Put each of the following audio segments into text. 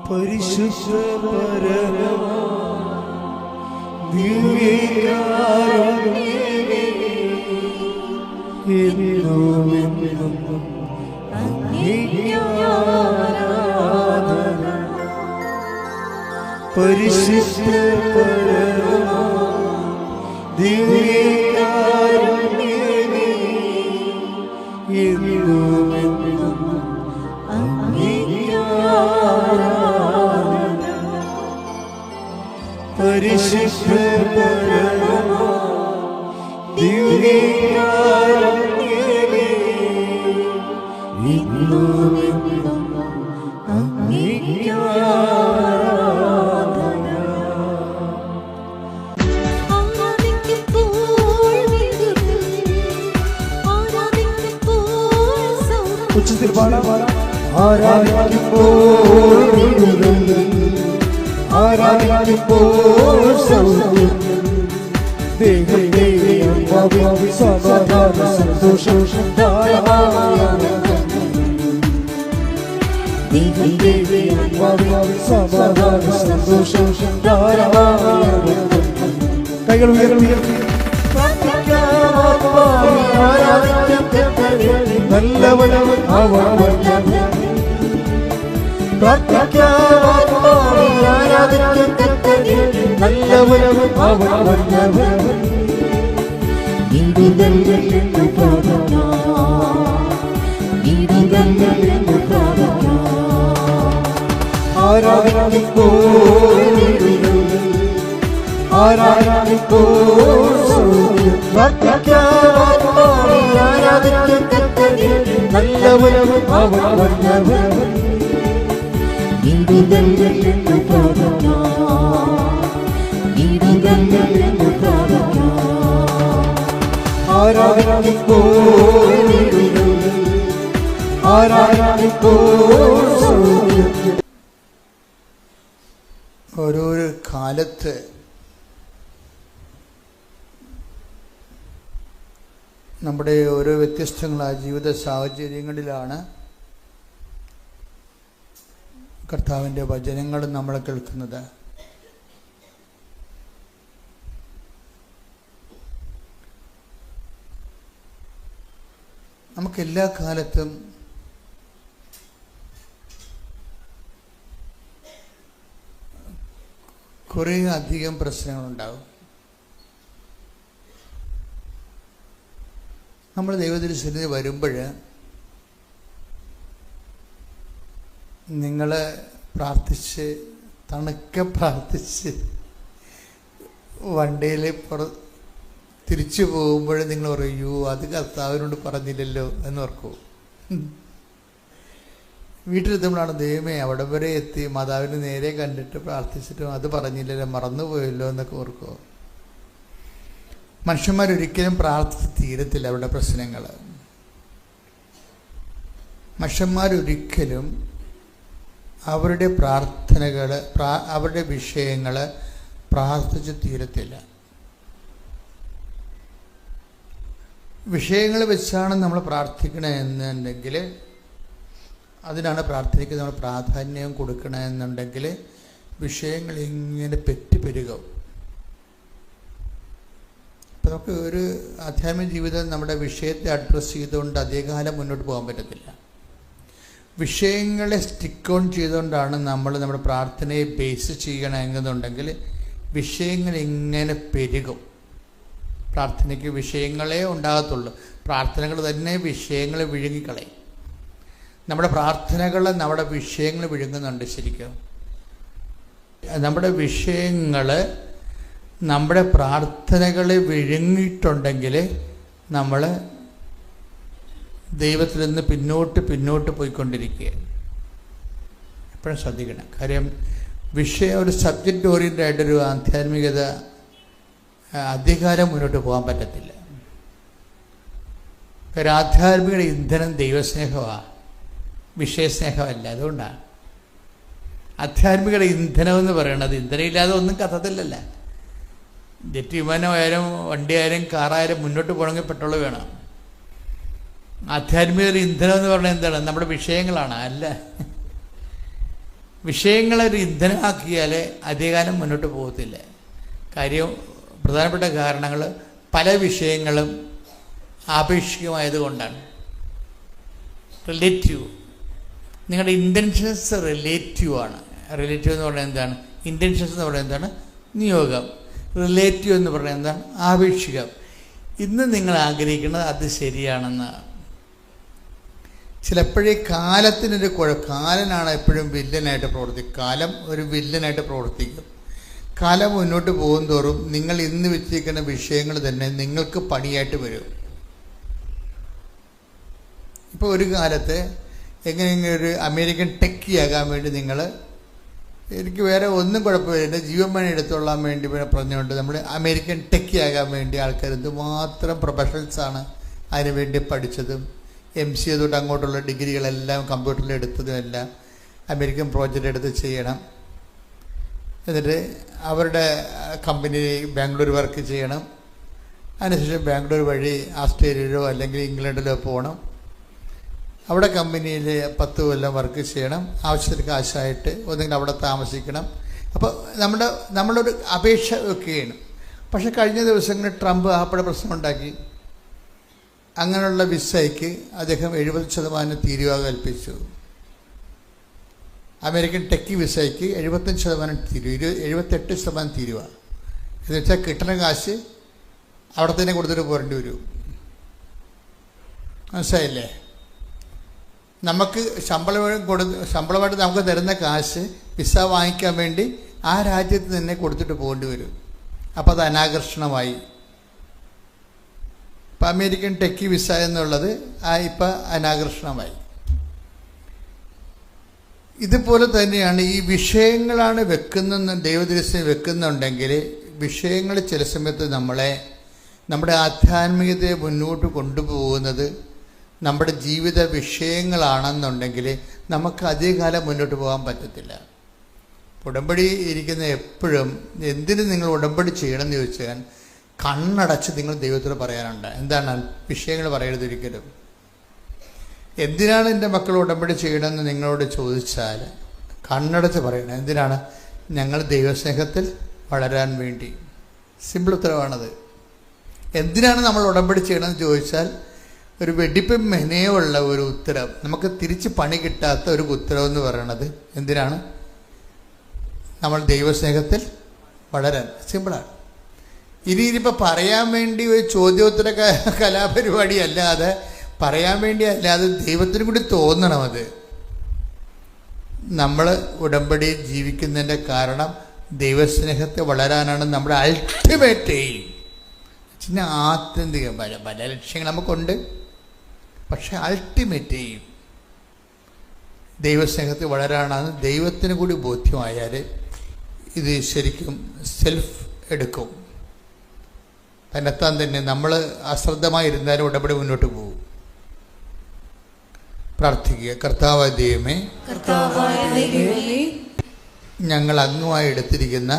പരിശുദ്ധ പരമ ദിവ്യകാരുണ്യമേ, എന്നും അങ്ങേക്ക് ആരാധന. പരിശുദ്ധ പരമ ദിവ്യകാരുണ്യമേ, എന്നും അങ്ങേക്ക് ആരാധന. പരിശുദ്ധ പരമ ദിവ്യകാരുണ്യമേ, എന്നും അങ്ങേക്ക് ആരാധന. ഉച്ചത്തിൽ പാടാം. ആരാധിക്കുമ്പോൾ ആരാധിക്കുമ്പോൾ സമാധാന സന്തോഷം സമാധാന സന്തോഷം കൈകൾ ഉയർത്തി നല്ലവനവൻ അവൻ നല്ലവനവൻ അവൻ ആരാധിക്കോ ആരാധിക്കോ നല്ലവനവൻ അവൻ ആരാധിക്കോ ആരാധിക്കോ. ഓരോരോ കാലത്ത് നമ്മുടെ ഓരോ വ്യത്യസ്തങ്ങളായ ജീവിത സാഹചര്യങ്ങളിലാണ് കർത്താവിൻ്റെ വചനങ്ങൾ നമ്മൾ കേൾക്കുന്നത്. നമുക്കെല്ലാ കാലത്തും കുറേ അധികം പ്രശ്നങ്ങളുണ്ടാകും. നമ്മൾ ദൈവത്തിൻ്റെ വരുമ്പോൾ നിങ്ങൾ പ്രാർത്ഥിച്ച് തണുക്കെ പ്രാർത്ഥിച്ച് വണ്ടിയിൽ തിരിച്ചു പോകുമ്പോൾ നിങ്ങൾ പറയൂ അത് കർത്താവിനോട് പറഞ്ഞില്ലല്ലോ എന്ന് ഓർക്കൂ. വീട്ടിലെത്തുമ്പോഴാണ് ദൈവമേ അവിടെ വരെ എത്തി മാതാവിനെ നേരെ കണ്ടിട്ട് പ്രാർത്ഥിച്ചിട്ടും അത് പറഞ്ഞില്ലല്ലോ, മറന്നുപോയല്ലോ എന്നൊക്കെ ഓർക്കുമോ? മനുഷ്യന്മാരൊരിക്കലും പ്രാർത്ഥിച്ച് തീരത്തില്ല അവരുടെ പ്രശ്നങ്ങൾ. മനുഷ്യന്മാരൊരിക്കലും അവരുടെ പ്രാർത്ഥനകൾ അവരുടെ വിഷയങ്ങൾ പ്രാർത്ഥിച്ച് തീരത്തില്ല. വിഷയങ്ങൾ വെച്ചാണ് നമ്മൾ പ്രാർത്ഥിക്കണമെന്നുണ്ടെങ്കിൽ, അതിനാണ് പ്രാർത്ഥനയ്ക്ക് നമ്മൾ പ്രാധാന്യം കൊടുക്കണമെന്നുണ്ടെങ്കിൽ വിഷയങ്ങൾ ഇങ്ങനെ പെരുകും. അപ്പം നമുക്ക് ഒരു ആധ്യാത്മിക ജീവിതം നമ്മുടെ വിഷയത്തെ അഡ്രസ്സ് ചെയ്തുകൊണ്ട് അധികകാലം മുന്നോട്ട് പോകാൻ പറ്റത്തില്ല. വിഷയങ്ങളെ സ്റ്റിക്ക് ഓൺ ചെയ്തുകൊണ്ടാണ് നമ്മൾ നമ്മുടെ പ്രാർത്ഥനയെ ബേസ് ചെയ്യണമെന്നുണ്ടെങ്കിൽ വിഷയങ്ങൾ ഇങ്ങനെ പെരുകും. പ്രാർത്ഥനയ്ക്ക് വിഷയങ്ങളേ ഉണ്ടാകത്തുള്ളൂ. പ്രാർത്ഥനകൾ തന്നെ വിഷയങ്ങളെ വിഴുങ്ങിക്കളയും. നമ്മുടെ പ്രാർത്ഥനകൾ നമ്മുടെ വിഷയങ്ങൾ വിഴുങ്ങുന്നുണ്ട്. ശരിക്കും നമ്മുടെ വിഷയങ്ങൾ നമ്മുടെ പ്രാർത്ഥനകളെ വിഴുങ്ങിയിട്ടുണ്ടെങ്കിൽ നമ്മൾ ദൈവത്തിൽ നിന്ന് പിന്നോട്ട് പോയിക്കൊണ്ടിരിക്കുക. എപ്പോഴും ശ്രദ്ധിക്കണം. കാര്യം വിഷയം ഒരു സബ്ജക്റ്റ് ഓറിയൻ്റഡ് ആയിട്ടൊരു ആധ്യാത്മികത അധികാരം മുന്നോട്ട് പോകാൻ പറ്റത്തില്ല. ഒരു ആധ്യാത്മിക ഇന്ധനം ദൈവസ്നേഹമാണ്, വിഷയസ്നേഹമല്ല. അതുകൊണ്ടാണ് ആധ്യാത്മിക ഇന്ധനം എന്ന് പറയുന്നത്. ഇന്ധനമില്ലാതെ ഒന്നും കത്തത്തില്ലല്ല. ജെറ്റ് വിമാനമായാലും വണ്ടിയായാലും കാറായാലും മുന്നോട്ട് പോകണമെങ്കിൽ പെട്രോൾ വേണം. ആധ്യാത്മിക ഇന്ധനം എന്ന് പറയുന്നത് എന്താണ്? നമ്മുടെ വിഷയങ്ങളാണ്. അല്ല, വിഷയങ്ങളൊരു ഇന്ധനമാക്കിയാൽ അധികകാലം മുന്നോട്ട് പോകത്തില്ല. കാര്യം പ്രധാനപ്പെട്ട കാരണങ്ങൾ പല വിഷയങ്ങളും ആപേക്ഷികമായതുകൊണ്ടാണ്. റിലേറ്റീവ്, നിങ്ങളുടെ ഇൻറ്റൻഷൻസ് റിലേറ്റീവ് ആണ്. റിലേറ്റീവ് എന്ന് പറയുന്നത് എന്താണ്? ഇൻറ്റൻഷൻസ് എന്ന് പറയുന്നത് എന്താണ്? നിയോഗം. റിലേറ്റീവ് എന്ന് പറയുന്നത് എന്താണ്? ആപേക്ഷികം. ഇന്ന് നിങ്ങൾ ആഗ്രഹിക്കുന്നത് അത് ശരിയാണെന്നാണ്. ചിലപ്പോഴേ കാലത്തിനൊരു കാലനാണ് എപ്പോഴും വില്ലനായിട്ട് പ്രവർത്തിക്കും. കാലം ഒരു വില്ലനായിട്ട് പ്രവർത്തിക്കും. കാലം മുന്നോട്ട് പോകും തോറും നിങ്ങൾ ഇന്ന് വെച്ചിരിക്കുന്ന വിഷയങ്ങൾ തന്നെ നിങ്ങൾക്ക് പണിയായിട്ട് വരും. ഇപ്പോൾ ഒരു കാലത്ത് എങ്ങനെയെങ്കിലും ഒരു അമേരിക്കൻ ടെക്കിയാകാൻ വേണ്ടി നിങ്ങൾ, എനിക്ക് വേറെ ഒന്നും കുഴപ്പമില്ല, എൻ്റെ ജീവൻ എടുത്തോളാൻ വേണ്ടി പറഞ്ഞുകൊണ്ട് നമ്മൾ അമേരിക്കൻ ടെക്കിയാകാൻ വേണ്ടി ആൾക്കാർ എന്തുമാത്രം പ്രൊഫഷണൽസാണ് അതിനുവേണ്ടി പഠിച്ചതും MCA തൊട്ട് അങ്ങോട്ടുള്ള ഡിഗ്രികളെല്ലാം കമ്പ്യൂട്ടറിൽ എടുത്തതും എല്ലാം അമേരിക്കൻ പ്രോജക്റ്റ് എടുത്ത് ചെയ്യണം. എന്നിട്ട് അവരുടെ കമ്പനി ബാംഗ്ലൂർ വർക്ക് ചെയ്യണം. അതിനുശേഷം ബാംഗ്ലൂർ വഴി ആസ്ട്രേലിയയിലോ അല്ലെങ്കിൽ ഇംഗ്ലണ്ടിലോ പോകണം. അവിടെ കമ്പനിയിൽ 10 കൊല്ലം വർക്ക് ചെയ്യണം. ആവശ്യത്തിന് കാശായിട്ട് ഒന്നെങ്കിലും അവിടെ താമസിക്കണം. അപ്പോൾ നമ്മളൊരു അപേക്ഷ വെക്കുകയാണ്. പക്ഷെ കഴിഞ്ഞ ദിവസങ്ങളിൽ ട്രംപ് ആപ്പടെ പ്രശ്നമുണ്ടാക്കി. അങ്ങനെയുള്ള വിസയ്ക്ക് അദ്ദേഹം 70% തീരുവ കൽപ്പിച്ചു. അമേരിക്കൻ ടെക്കി വിസയ്ക്ക് 75% തീരുവ, 78% തീരുവ. എന്ന് വെച്ചാൽ കിട്ടുന്ന കാശ് അവിടെ തന്നെ കൊടുത്തിട്ട് പോരേണ്ടി വരും. മനസ്സിലായില്ലേ? നമുക്ക് ശമ്പളമായിട്ട് നമുക്ക് തരുന്ന കാശ് വിസ വാങ്ങിക്കാൻ വേണ്ടി ആ രാജ്യത്ത് തന്നെ കൊടുത്തിട്ട് പോകേണ്ടി വരും. അപ്പോൾ അത് അനാകർഷണമായി. ഇപ്പം അമേരിക്കൻ ടെക്കി വിസ എന്നുള്ളത് ഇപ്പം അനാകർഷണമായി. ഇതുപോലെ തന്നെയാണ് ഈ വിഷയങ്ങളാണ് വെക്കുന്ന ദൈവദൃശ്യം വെക്കുന്നുണ്ടെങ്കിൽ വിഷയങ്ങൾ ചില സമയത്ത് നമ്മുടെ ആധ്യാത്മികതയെ മുന്നോട്ട് കൊണ്ടുപോകുന്നത് നമ്മുടെ ജീവിത വിഷയങ്ങളാണെന്നുണ്ടെങ്കിൽ നമുക്ക് അധികകാലം മുന്നോട്ട് പോകാൻ പറ്റത്തില്ല. ഉടമ്പടി ഇരിക്കുന്ന എപ്പോഴും എന്തിന് നിങ്ങൾ ഉടമ്പടി ചെയ്യണമെന്ന് ചോദിച്ചാൽ കണ്ണടച്ച് നിങ്ങൾ ദൈവത്തോട് പറയാനുണ്ട്. എന്താണ് വിഷയങ്ങൾ പറയരുത് ഒരിക്കലും. എന്തിനാണ് എൻ്റെ മക്കൾ ഉടമ്പടി ചെയ്യണമെന്ന് നിങ്ങളോട് ചോദിച്ചാൽ കണ്ണടച്ച് പറയണം. എന്തിനാണ്? ഞങ്ങൾ ദൈവസ്നേഹത്തിൽ വളരാൻ വേണ്ടി. സിമ്പിൾ ഉത്തരവാണത്. എന്തിനാണ് നമ്മൾ ഉടമ്പടി ചെയ്യണമെന്ന് ചോദിച്ചാൽ ഒരു വെടിപ്പും മെനയുള്ള ഒരു ഉത്തരം, നമുക്ക് തിരിച്ച് പണി കിട്ടാത്ത ഒരു ഉത്തരം എന്ന് പറയണത് എന്തിനാണ്? നമ്മൾ ദൈവസ്നേഹത്തിൽ വളരാൻ. സിമ്പിളാണ്. ഇനിയിപ്പോൾ പറയാൻ വേണ്ടി ഒരു ചോദ്യോത്തര കലാപരിപാടി അല്ലാതെ, പറയാൻ വേണ്ടി അല്ലാതെ ദൈവത്തിന് കൂടി തോന്നണം. അത് നമ്മൾ ഉടമ്പടി ജീവിക്കുന്നതിൻ്റെ കാരണം ദൈവസ്നേഹത്തെ വളരാനാണ്. നമ്മുടെ അൾട്ടിമേറ്റ് എയിം. പിന്നെ ആത്യന്തികം പല ലക്ഷ്യങ്ങൾ നമുക്കുണ്ട്. പക്ഷെ അൾട്ടിമേറ്റ് എയിം ദൈവസ്നേഹത്തിൽ വളരാനാണ്. ദൈവത്തിന് കൂടി ബോധ്യമായാൽ ഇത് ശരിക്കും സെൽഫ് എടുക്കും. തന്നെത്താൻ തന്നെ നമ്മൾ അശ്രദ്ധമായിരുന്നാലും ഉടമ്പടി മുന്നോട്ട് പോകും. പ്രാർത്ഥിക്കുക. കർത്താവായ ദൈവമേ, ഞങ്ങൾ അങ്ങുമായി എടുത്തിരിക്കുന്ന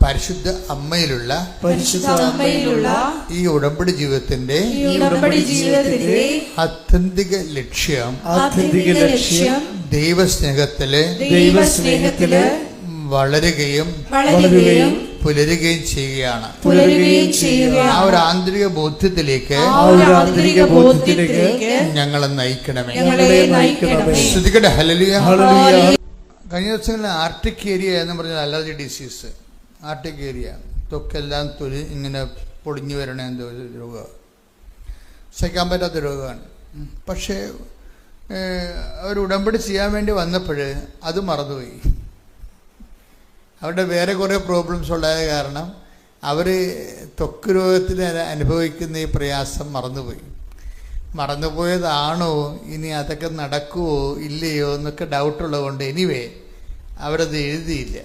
പരിശുദ്ധ അമ്മയിലുള്ള ഈ ഉടമ്പടി ജീവിതത്തിന്റെ ആത്യന്തിക ലക്ഷ്യം ദൈവസ്നേഹത്തില് വളരുകയും പുലരുകയും ചെയ്യുകയാണ്. ആ ഒരു ആന്തരിക ബോധ്യത്തിലേക്ക് ഞങ്ങളെ നയിക്കണമേ. ശ്രദ്ധിക്കട്ടെ. ഹല്ലേലൂയ. കഴിഞ്ഞ ദിവസങ്ങളിൽ ആർട്ടിക് ഏരിയ എന്ന് പറഞ്ഞാൽ അലർജി ഡിസീസ്. ആർട്ടിക് ഏരിയ ത്വക്കെല്ലാം ഇങ്ങനെ പൊടിഞ്ഞു വരണ എന്തോ രോഗം, സഹിക്കാൻ പറ്റാത്ത രോഗമാണ്. പക്ഷേ അവർ ഉടമ്പടി ചെയ്യാൻ വേണ്ടി വന്നപ്പോൾ അത് മറന്നുപോയി. അവരുടെ വേറെ കുറേ പ്രോബ്ലംസ് ഉണ്ടായ കാരണം അവർ ത്വക്ക് രോഗത്തിന് അനുഭവിക്കുന്ന ഈ പ്രയാസം മറന്നുപോയതാണോ, ഇനി അതൊക്കെ നടക്കുമോ ഇല്ലയോ എന്നൊക്കെ ഡൗട്ടുള്ളതുകൊണ്ട് എനിവേ അവരത് എഴുതിയില്ല.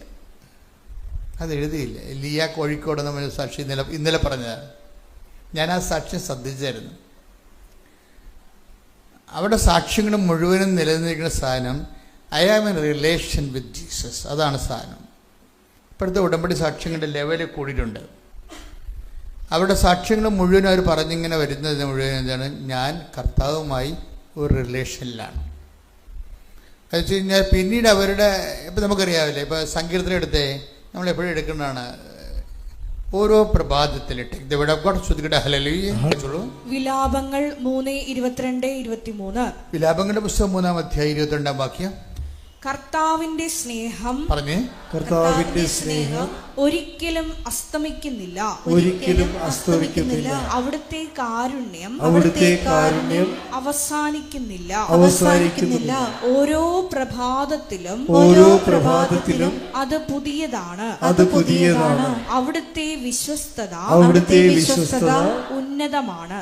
ലിയ കോഴിക്കോട് നമ്മൾ സാക്ഷി ഇന്നലെ പറഞ്ഞതാണ്. ഞാൻ ആ സാക്ഷ്യം ശ്രദ്ധിച്ചായിരുന്നു. അവിടെ സാക്ഷ്യങ്ങൾ മുഴുവനും നിലനിൽക്കുന്ന സാധനം I am in relation with Jesus. അതാണ് സാധനം. ഇപ്പോഴത്തെ ഉടമ്പടി സാക്ഷ്യങ്ങളുടെ ലെവലിൽ കൂടിയിട്ടുണ്ട്. അവരുടെ സാക്ഷ്യങ്ങൾ മുഴുവനും അവർ പറഞ്ഞിങ്ങനെ വരുന്നത് മുഴുവൻ എന്താണ്? ഞാൻ കർത്താവുമായി ഒരു റിലേഷനിലാണ്. അത് വെച്ച് കഴിഞ്ഞാൽ പിന്നീട് അവരുടെ ഇപ്പം നമുക്കറിയാവില്ലേ, ഇപ്പോൾ സങ്കീർത്തനം എടുത്തേ, നമ്മളെപ്പോഴും എടുക്കുന്നതാണ് ഓരോ പ്രഭാതത്തിൽ. വിലാപങ്ങൾ 3:22-23. വിലാപങ്ങളുടെ പുസ്തകം 3-ാം അധ്യായം 22-ാം വാക്യം. കർത്താവിന്റെ സ്നേഹം പറഞ്ഞേ, കർത്താവിന്റെ സ്നേഹം ഒരിക്കലും അസ്തമിക്കുന്നില്ല, ഒരിക്കലും അസ്തമിക്കുന്നില്ല. അവിടുത്തെ കാരുണ്യം അവസാനിക്കുന്നില്ല, അവസാനിക്കുന്നില്ല. ഓരോ പ്രഭാതത്തിലും അത് പുതിയതാണ്, അവിടുത്തെ വിശ്വസ്തത ഉന്നതമാണ്.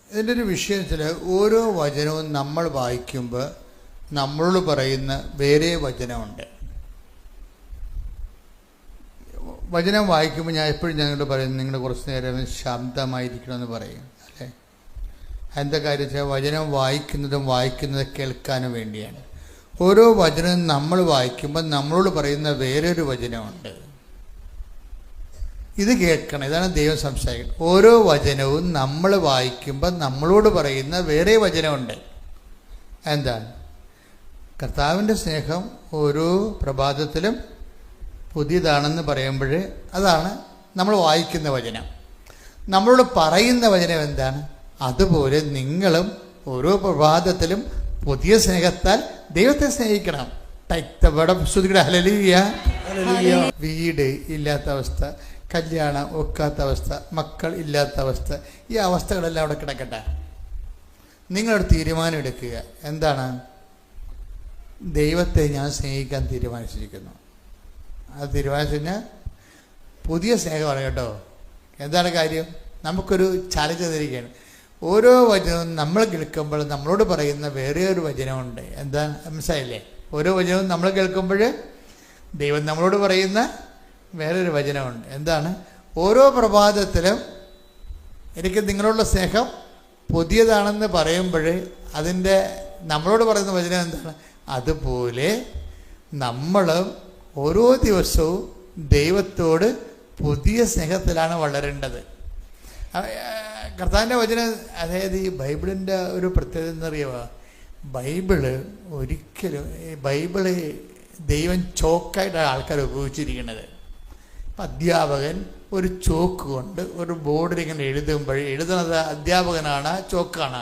ഇതിൻ്റെ ഒരു വിഷയം വെച്ചാൽ ഓരോ വചനവും നമ്മൾ വായിക്കുമ്പോൾ നമ്മളോട് പറയുന്ന വേറെ വചനമുണ്ട്. വചനം വായിക്കുമ്പോൾ ഞാൻ എപ്പോഴും ഞങ്ങളോട് പറയുന്നത്, നിങ്ങൾ കുറച്ച് നേരം ശാന്തമായിരിക്കണമെന്ന് പറയും, അല്ലേ? എന്താ കാര്യം വെച്ചാൽ വചനം വായിക്കുന്നത് കേൾക്കാനും വേണ്ടിയാണ്. ഓരോ വചനവും നമ്മൾ വായിക്കുമ്പോൾ നമ്മളോട് പറയുന്ന വേറെ ഒരു വചനമുണ്ട്. ഇത് കേൾക്കണം, ഇതാണ് ദൈവം സംസാരിക്കുന്നത്. ഓരോ വചനവും നമ്മൾ വായിക്കുമ്പോൾ നമ്മളോട് പറയുന്ന വേറെ വചനമുണ്ട്. എന്താണ്? കർത്താവിൻ്റെ സ്നേഹം ഓരോ പ്രഭാതത്തിലും പുതിയതാണെന്ന് പറയുമ്പോൾ അതാണ് നമ്മൾ വായിക്കുന്ന വചനം. നമ്മളോട് പറയുന്ന വചനം എന്താണ്? അതുപോലെ നിങ്ങളും ഓരോ പ്രഭാതത്തിലും പുതിയ സ്നേഹത്താൽ ദൈവത്തെ സ്നേഹിക്കണം. വീട് ഇല്ലാത്ത അവസ്ഥ, കല്യാണം ഒക്കാത്ത അവസ്ഥ, മക്കൾ ഇല്ലാത്ത അവസ്ഥ, ഈ അവസ്ഥകളെല്ലാം അവിടെ കിടക്കട്ടെ. നിങ്ങളൊരു തീരുമാനം എടുക്കുക. എന്താണ്? ദൈവത്തെ ഞാൻ സ്നേഹിക്കാൻ തീരുമാനിച്ചിരിക്കുന്നു. അത് തീരുമാനിച്ചു കഴിഞ്ഞാൽ പുതിയ സ്നേഹമാണ് കേട്ടോ. എന്താണ് കാര്യം? നമുക്കൊരു ചാലഞ്ച് തന്നിരിക്കുകയാണ്. ഓരോ വചനവും നമ്മൾ കേൾക്കുമ്പോൾ നമ്മളോട് പറയുന്ന വേറെ ഒരു വചനമുണ്ട്. എന്താ മനസ്സിലായില്ലേ? ഓരോ വചനവും നമ്മൾ കേൾക്കുമ്പോൾ ദൈവം നമ്മളോട് പറയുന്ന വേറൊരു വചനമുണ്ട്. എന്താണ്? ഓരോ പ്രഭാതത്തിലും എനിക്ക് നിങ്ങളോടുള്ള സ്നേഹം പുതിയതാണെന്ന് പറയുമ്പോൾ അതിൻ്റെ നമ്മളോട് പറയുന്ന വചനം എന്താണ്? അതുപോലെ നമ്മളും ഓരോ ദിവസവും ദൈവത്തോട് പുതിയ സ്നേഹത്തിലാണ് വളരേണ്ടത്. കർത്താവിൻ്റെ വചനം, അതായത് ഈ ബൈബിളിൻ്റെ ഒരു പ്രത്യേകത എന്നറിയുമോ? ബൈബിള് ദൈവം ചോക്കായിട്ടാണ് ആൾക്കാർ ഉപയോഗിച്ചിരിക്കുന്നത്. അധ്യാപകൻ ഒരു ചോക്ക് കൊണ്ട് ഒരു ബോർഡിൽ ഇങ്ങനെ എഴുതുമ്പോൾ എഴുതുന്നത് അധ്യാപകനാണ്, ചോക്കാണ്?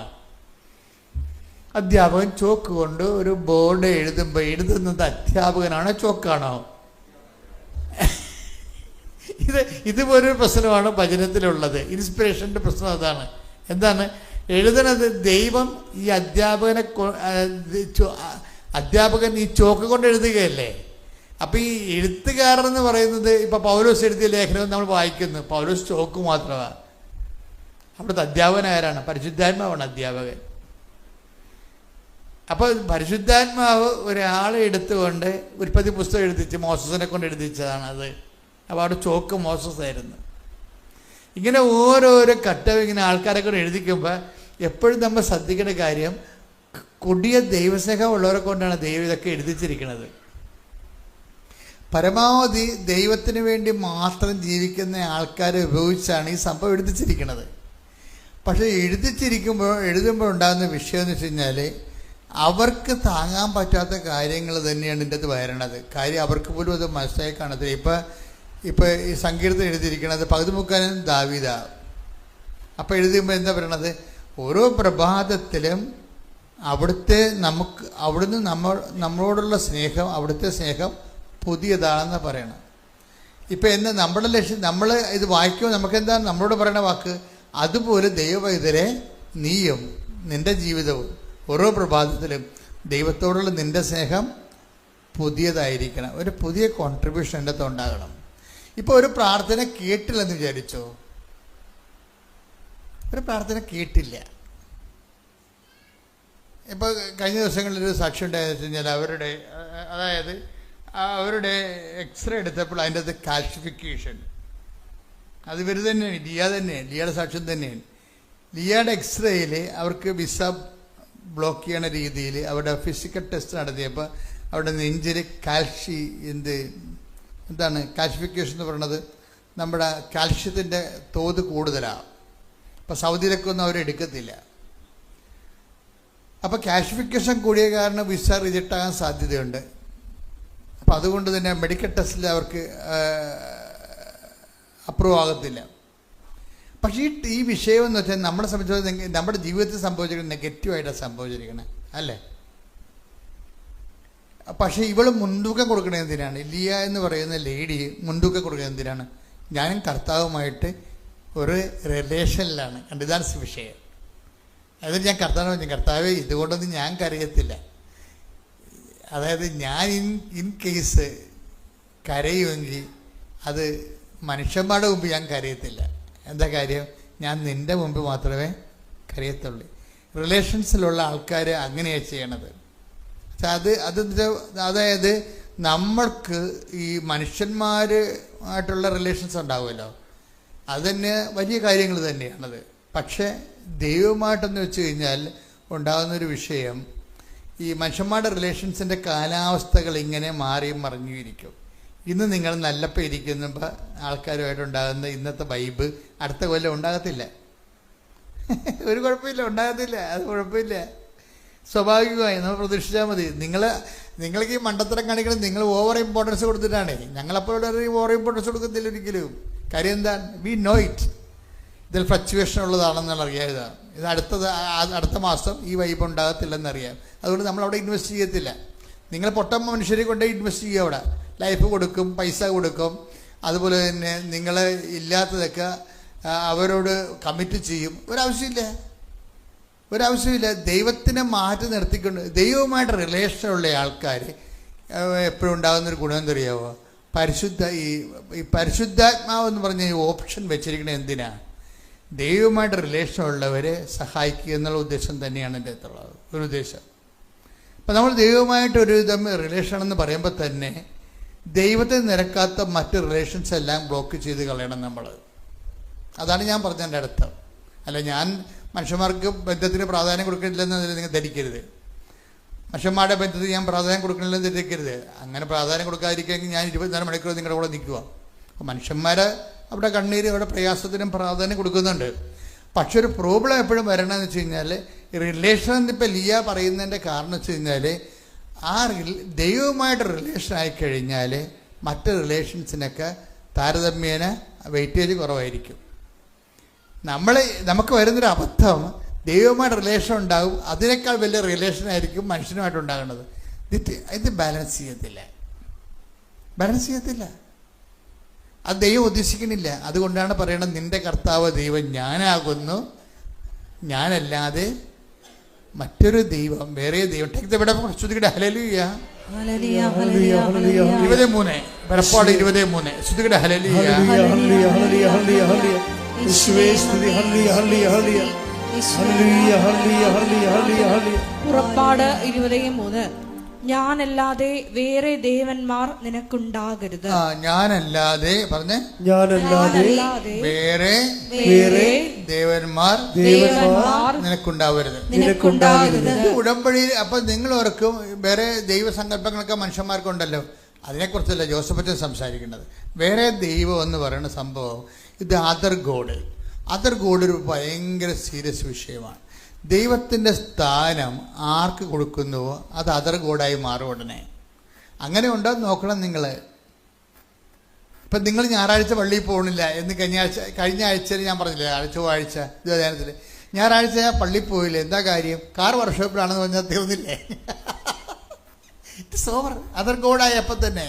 അധ്യാപകൻ ചോക്ക് കൊണ്ട് ഒരു ബോർഡ് എഴുതുമ്പോൾ എഴുതുന്നത് അധ്യാപകനാണ്, ചോക്കാണോ? ഇതുപോലൊരു പ്രശ്നമാണ് വചനത്തിലുള്ളത്. ഇൻസ്പിറേഷൻ്റെ പ്രശ്നം അതാണ്. എന്താണ്? എഴുതുന്നത് ദൈവം ഈ അധ്യാപകൻ ഈ ചോക്ക് കൊണ്ട് എഴുതുകയല്ലേ. അപ്പം ഈ എഴുത്തുകാരൻ എന്ന് പറയുന്നത്, ഇപ്പം പൗലോസ് എഴുതിയ ലേഖനം നമ്മൾ വായിക്കുന്നു, പൗലോസ് ചോക്ക് മാത്രമാണ്. അവിടുത്തെ അധ്യാപകൻ ആരാണ്? പരിശുദ്ധാത്മാവാണ് അധ്യാപകൻ. അപ്പോൾ പരിശുദ്ധാത്മാവ് ഒരാളെ എടുത്തുകൊണ്ട് ഉൽപ്പത്തി പുസ്തകം എഴുതിച്ച് മോസസിനെ കൊണ്ട് എഴുതിച്ചതാണ് അത്. അപ്പോൾ അവിടെ ചോക്ക് മോസസ് ആയിരുന്നു. ഇങ്ങനെ ഓരോരോ ഘട്ടം ഇങ്ങനെ ആൾക്കാരെ കൊണ്ട് എഴുതിക്കുമ്പോൾ എപ്പോഴും നമ്മൾ ശ്രദ്ധിക്കേണ്ട കാര്യം, കൊടിയ ദൈവസ്നേഹം ഉള്ളവരെ കൊണ്ടാണ് ദൈവം ഇതൊക്കെ എഴുതിച്ചിരിക്കുന്നത്. പരമാവധി ദൈവത്തിന് വേണ്ടി മാത്രം ജീവിക്കുന്ന ആൾക്കാരെ ഉപയോഗിച്ചാണ് ഈ സംഭവം എഴുതിച്ചിരിക്കുന്നത്. പക്ഷേ എഴുതുമ്പോൾ ഉണ്ടാകുന്ന വിഷയം എന്ന് വെച്ച് കഴിഞ്ഞാൽ, അവർക്ക് താങ്ങാൻ പറ്റാത്ത കാര്യങ്ങൾ തന്നെയാണ് ഇതിൻ്റെ അത് വരണത്. കാര്യം അവർക്ക് പോലും അത് മനസ്സിലായി കാണത്തില്ല. ഇപ്പോൾ ഈ സങ്കീർത്തനം എഴുതിയിരിക്കുന്നത് പകുതി മുക്കാലും ദാവീദാ. അപ്പോൾ എഴുതുമ്പോൾ എന്താ പറയണത്? ഓരോ പ്രഭാതത്തിലും അവിടുന്ന് നമ്മളോടുള്ള സ്നേഹം, അവിടുത്തെ സ്നേഹം പുതിയതാണെന്ന് പറയണം. ഇപ്പം എന്താ നമ്മുടെ ലക്ഷ്യം? നമ്മൾ ഇത് വായിക്കുമ്പോൾ നമുക്കെന്താണ് നമ്മളോട് പറയുന്ന വാക്ക്? അതുപോലെ ദൈവവൈതരെ നീയും നിൻ്റെ ജീവിതവും ഓരോ പ്രഭാതത്തിലും ദൈവത്തോടുള്ള നിൻ്റെ സ്നേഹം പുതിയതായിരിക്കണം. ഒരു പുതിയ കോൺട്രിബ്യൂഷൻ എൻ്റെ അകത്ത് ഉണ്ടാകണം. ഇപ്പോൾ ഒരു പ്രാർത്ഥന കേട്ടില്ലെന്ന് വിചാരിച്ചോ? ഒരു പ്രാർത്ഥന കേട്ടില്ല. ഇപ്പോൾ കഴിഞ്ഞ ദിവസങ്ങളിലൊരു സാക്ഷി ഉണ്ടായെന്ന് വെച്ച് കഴിഞ്ഞാൽ അവരുടെ എക്സ്റേ എടുത്തപ്പോൾ അതിൻ്റെ അകത്ത് കാൽസിഫിക്കേഷൻ, അത് ഇവർ തന്നെയാണ്, ലിയയുടെ സാക്ഷ്യം തന്നെയാണ്. ലിയയുടെ എക്സ്റേയിൽ അവർക്ക് വിസ ബ്ലോക്ക് ചെയ്യണ രീതിയിൽ അവരുടെ ഫിസിക്കൽ ടെസ്റ്റ് നടത്തിയപ്പോൾ അവരുടെ നെഞ്ചിൽ എന്താണ് കാൽസിഫിക്കേഷൻ എന്ന് പറയുന്നത്? നമ്മുടെ കാൽഷ്യത്തിൻ്റെ തോത് കൂടുതലാണ്. അപ്പോൾ സൗദിയിലൊക്കെ ഒന്നും അവരെടുക്കത്തില്ല. അപ്പോൾ കാഷിഫിക്കേഷൻ കൂടിയ കാരണം വിസ റിജക്റ്റ് ആകാൻ സാധ്യതയുണ്ട്. അപ്പം അതുകൊണ്ട് തന്നെ മെഡിക്കൽ ടെസ്റ്റിൽ അവർക്ക് അപ്രൂവ് ആകത്തില്ല. പക്ഷേ ഈ വിഷയം എന്ന് വെച്ചാൽ നമ്മളെ സംബന്ധിച്ചിടത്തോളം നമ്മുടെ ജീവിതത്തിൽ സംഭവിച്ചിരിക്കുന്നത് നെഗറ്റീവായിട്ടാണ് സംഭവിച്ചിരിക്കുന്നത്, അല്ലേ? പക്ഷേ ഇവൾ മുൻതൂക്കം കൊടുക്കുന്നത് എന്തിനാണ്? ലിയ എന്ന് പറയുന്ന ലേഡി മുൻതൂക്കം കൊടുക്കുന്നത് എന്തിനാണ്? ഞാനും കർത്താവുമായിട്ട് ഒരു റിലേഷനിലാണ്. ഇതാണ് വിഷയം. അതായത് ഞാൻ കർത്താവിനെ പറഞ്ഞു, കർത്താവേ ഇതുകൊണ്ടൊന്നും ഞാൻ കരയത്തില്ല. അതായത് ഞാൻ ഇൻ കേസ് കരയുമെങ്കിൽ അത് മനുഷ്യന്മാരുടെ മുമ്പ് ഞാൻ കരയത്തില്ല. എന്താ കാര്യം? ഞാൻ നിൻ്റെ മുമ്പ് മാത്രമേ കരയത്തുള്ളൂ. റിലേഷൻസിലുള്ള ആൾക്കാർ അങ്ങനെയാണ് ചെയ്യണത്. അതായത് നമ്മൾക്ക് ഈ മനുഷ്യന്മാരുമായിട്ടുള്ള റിലേഷൻസ് ഉണ്ടാവുമല്ലോ, അത് തന്നെ വലിയ കാര്യങ്ങൾ തന്നെയാണത്. പക്ഷേ ദൈവമായിട്ടെന്ന് വെച്ച് കഴിഞ്ഞാൽ ഉണ്ടാകുന്നൊരു വിഷയം, ഈ മനുഷ്യന്മാരുടെ റിലേഷൻസിൻ്റെ കാലാവസ്ഥകൾ ഇങ്ങനെ മാറിയും മറിഞ്ഞുമിരിക്കും. ഇന്ന് നിങ്ങൾ നല്ലപ്പോൾ ഇരിക്കുമ്പോൾ ആൾക്കാരുമായിട്ടുണ്ടാകുന്ന ഇന്നത്തെ വൈബ് അടുത്ത കൊല്ലം ഉണ്ടാകത്തില്ല. ഒരു കുഴപ്പമില്ല, ഉണ്ടാകത്തില്ല. അത് കുഴപ്പമില്ല, സ്വാഭാവികമായി നമ്മൾ പ്രതീക്ഷിച്ചാൽ മതി. നിങ്ങൾക്ക് ഈ മണ്ടത്തരം കാണിക്കണം, നിങ്ങൾ ഓവർ ഇമ്പോർട്ടൻസ് കൊടുത്തിട്ടാണ്. ഞങ്ങളപ്പോഴും ഓവർ ഇമ്പോർട്ടൻസ് കൊടുക്കത്തില്ല ഒരിക്കലും. കാര്യം എന്താണ്? We know it. ഇതിൽ ഫ്ലക്ച്വേഷൻ ഉള്ളതാണെന്നുള്ള അറിയാം. ഇത് അടുത്ത മാസം ഈ വൈബ് ഉണ്ടാകത്തില്ലെന്നറിയാം. അതുകൊണ്ട് നമ്മളവിടെ ഇൻവെസ്റ്റ് ചെയ്യത്തില്ല. നിങ്ങൾ പൊട്ടം മനുഷ്യരെ കൊണ്ട് ഇൻവെസ്റ്റ് ചെയ്യുക. അവിടെ ലൈഫ് കൊടുക്കും, പൈസ കൊടുക്കും. അതുപോലെ തന്നെ നിങ്ങൾ ഇല്ലാത്തതൊക്കെ അവരോട് കമ്മിറ്റ് ചെയ്യും. ഒരാവശ്യമില്ല. ദൈവത്തിനെ മാറ്റി നിർത്തിക്കൊണ്ട് ദൈവവുമായിട്ട് റിലേഷനുള്ള ആൾക്കാർ എപ്പോഴും ഉണ്ടാകുന്നൊരു ഗുണം എന്തറിയാവോ? ഈ പരിശുദ്ധാത്മാവെന്ന് പറഞ്ഞ ഈ ഓപ്ഷൻ വെച്ചിരിക്കുന്നത് എന്തിനാണ്? ദൈവവുമായിട്ട് റിലേഷൻ ഉള്ളവരെ സഹായിക്കുക എന്നുള്ള ഉദ്ദേശം തന്നെയാണ് എൻ്റെ അടുത്തുള്ളത് ഒരു ഉദ്ദേശം. അപ്പം നമ്മൾ ദൈവവുമായിട്ടൊരു റിലേഷൻ എന്ന് പറയുമ്പോൾ തന്നെ ദൈവത്തെ നിരക്കാത്ത മറ്റ് റിലേഷൻസ് എല്ലാം ബ്ലോക്ക് ചെയ്ത് കളയണം നമ്മൾ. അതാണ് ഞാൻ പറഞ്ഞതിൻ്റെ അർത്ഥം. അല്ല, ഞാൻ മനുഷ്യന്മാർക്ക് ബന്ധത്തിന് പ്രാധാന്യം കൊടുക്കുന്നില്ലെന്ന് നിങ്ങൾ ധരിക്കരുത്. മനുഷ്യന്മാരുടെ ബന്ധത്തിന് ഞാൻ പ്രാധാന്യം കൊടുക്കണില്ലെന്ന് ധരിക്കരുത്. അങ്ങനെ പ്രാധാന്യം കൊടുക്കാതിരിക്കുമെങ്കിൽ ഞാൻ 24 മണിക്കൂർ നിങ്ങളുടെ കൂടെ നിൽക്കുക. അപ്പോൾ മനുഷ്യന്മാർ അവിടെ കണ്ണീര്, അവിടെ പ്രയാസത്തിനും പ്രാധാന്യം കൊടുക്കുന്നുണ്ട്. പക്ഷെ ഒരു പ്രോബ്ലം എപ്പോഴും വരണമെന്ന് വെച്ച് കഴിഞ്ഞാൽ റിലേഷൻ ഇപ്പം ലിയ പറയുന്നതിൻ്റെ കാരണം വെച്ച് കഴിഞ്ഞാൽ ദൈവവുമായിട്ട് റിലേഷൻ ആയിക്കഴിഞ്ഞാൽ മറ്റ് റിലേഷൻസിനൊക്കെ താരതമ്യേന വെയിറ്റേജ് കുറവായിരിക്കും. നമുക്ക് വരുന്നൊരു അബദ്ധം, ദൈവവുമായിട്ട് റിലേഷൻ ഉണ്ടാകും, അതിനേക്കാൾ വലിയ റിലേഷനായിരിക്കും മനുഷ്യനുമായിട്ട് ഉണ്ടാകുന്നത്. ഇത് ബാലൻസ് ചെയ്യത്തില്ല. അത് ദൈവം ഉദ്ദേശിക്കണില്ല. അതുകൊണ്ടാണ് പറയണത്, നിന്റെ കർത്താവ് ദൈവം ഞാനാകുന്നു, ഞാനല്ലാതെ മറ്റൊരു ദൈവം, വേറെ ദൈവം. ശ്രുതികടെ ഹല്ലേലൂയ 23 വെളിപ്പാട് 23 ശ്രുതികടെ ഹല്ലേലൂയ. പുറപ്പാട് 23 ഞാനല്ലാതെ വേറെ ദേവന്മാർ നിനക്കുണ്ടാകരുത്. ഞാനല്ലാതെ പറഞ്ഞേ, വേറെ ദേവന്മാർ നിനക്കുണ്ടാവരുത്. ഉടമ്പടിയിൽ അപ്പം നിങ്ങൾ ഓർക്കും വേറെ ദൈവസങ്കല്പങ്ങളൊക്കെ മനുഷ്യന്മാർക്കുണ്ടല്ലോ, അതിനെക്കുറിച്ചല്ല ജോസഫച്ചൻ സംസാരിക്കുന്നത്. വേറെ ദൈവം എന്ന് പറയുന്ന സംഭവം ഇത് അതർ ഗോഡ് ഒരു ഭയങ്കര സീരിയസ് വിഷയമാണ്. ദൈവത്തിൻ്റെ സ്ഥാനം ആർക്ക് കൊടുക്കുന്നുവോ അത് അതർ ഗോഡായി മാറും ഉടനെ. അങ്ങനെ ഉണ്ടോ നോക്കണം നിങ്ങൾ. ഇപ്പം നിങ്ങൾ ഞായറാഴ്ച പള്ളിയിൽ പോകണില്ല എന്ന് കഴിഞ്ഞ ആഴ്ചയിൽ ഞാൻ പറഞ്ഞില്ലേ, ചൊവ്വാഴ്ച ധ്യാനത്തിൽ ഞായറാഴ്ച ഞാൻ പള്ളിയിൽ പോയില്ല. എന്താ കാര്യം? കാർ വർക്ക്ഷോപ്പിലാണെന്ന് പറഞ്ഞാൽ തീർന്നില്ലേ? It's over. അതർ ഗോഡായപ്പം തന്നെ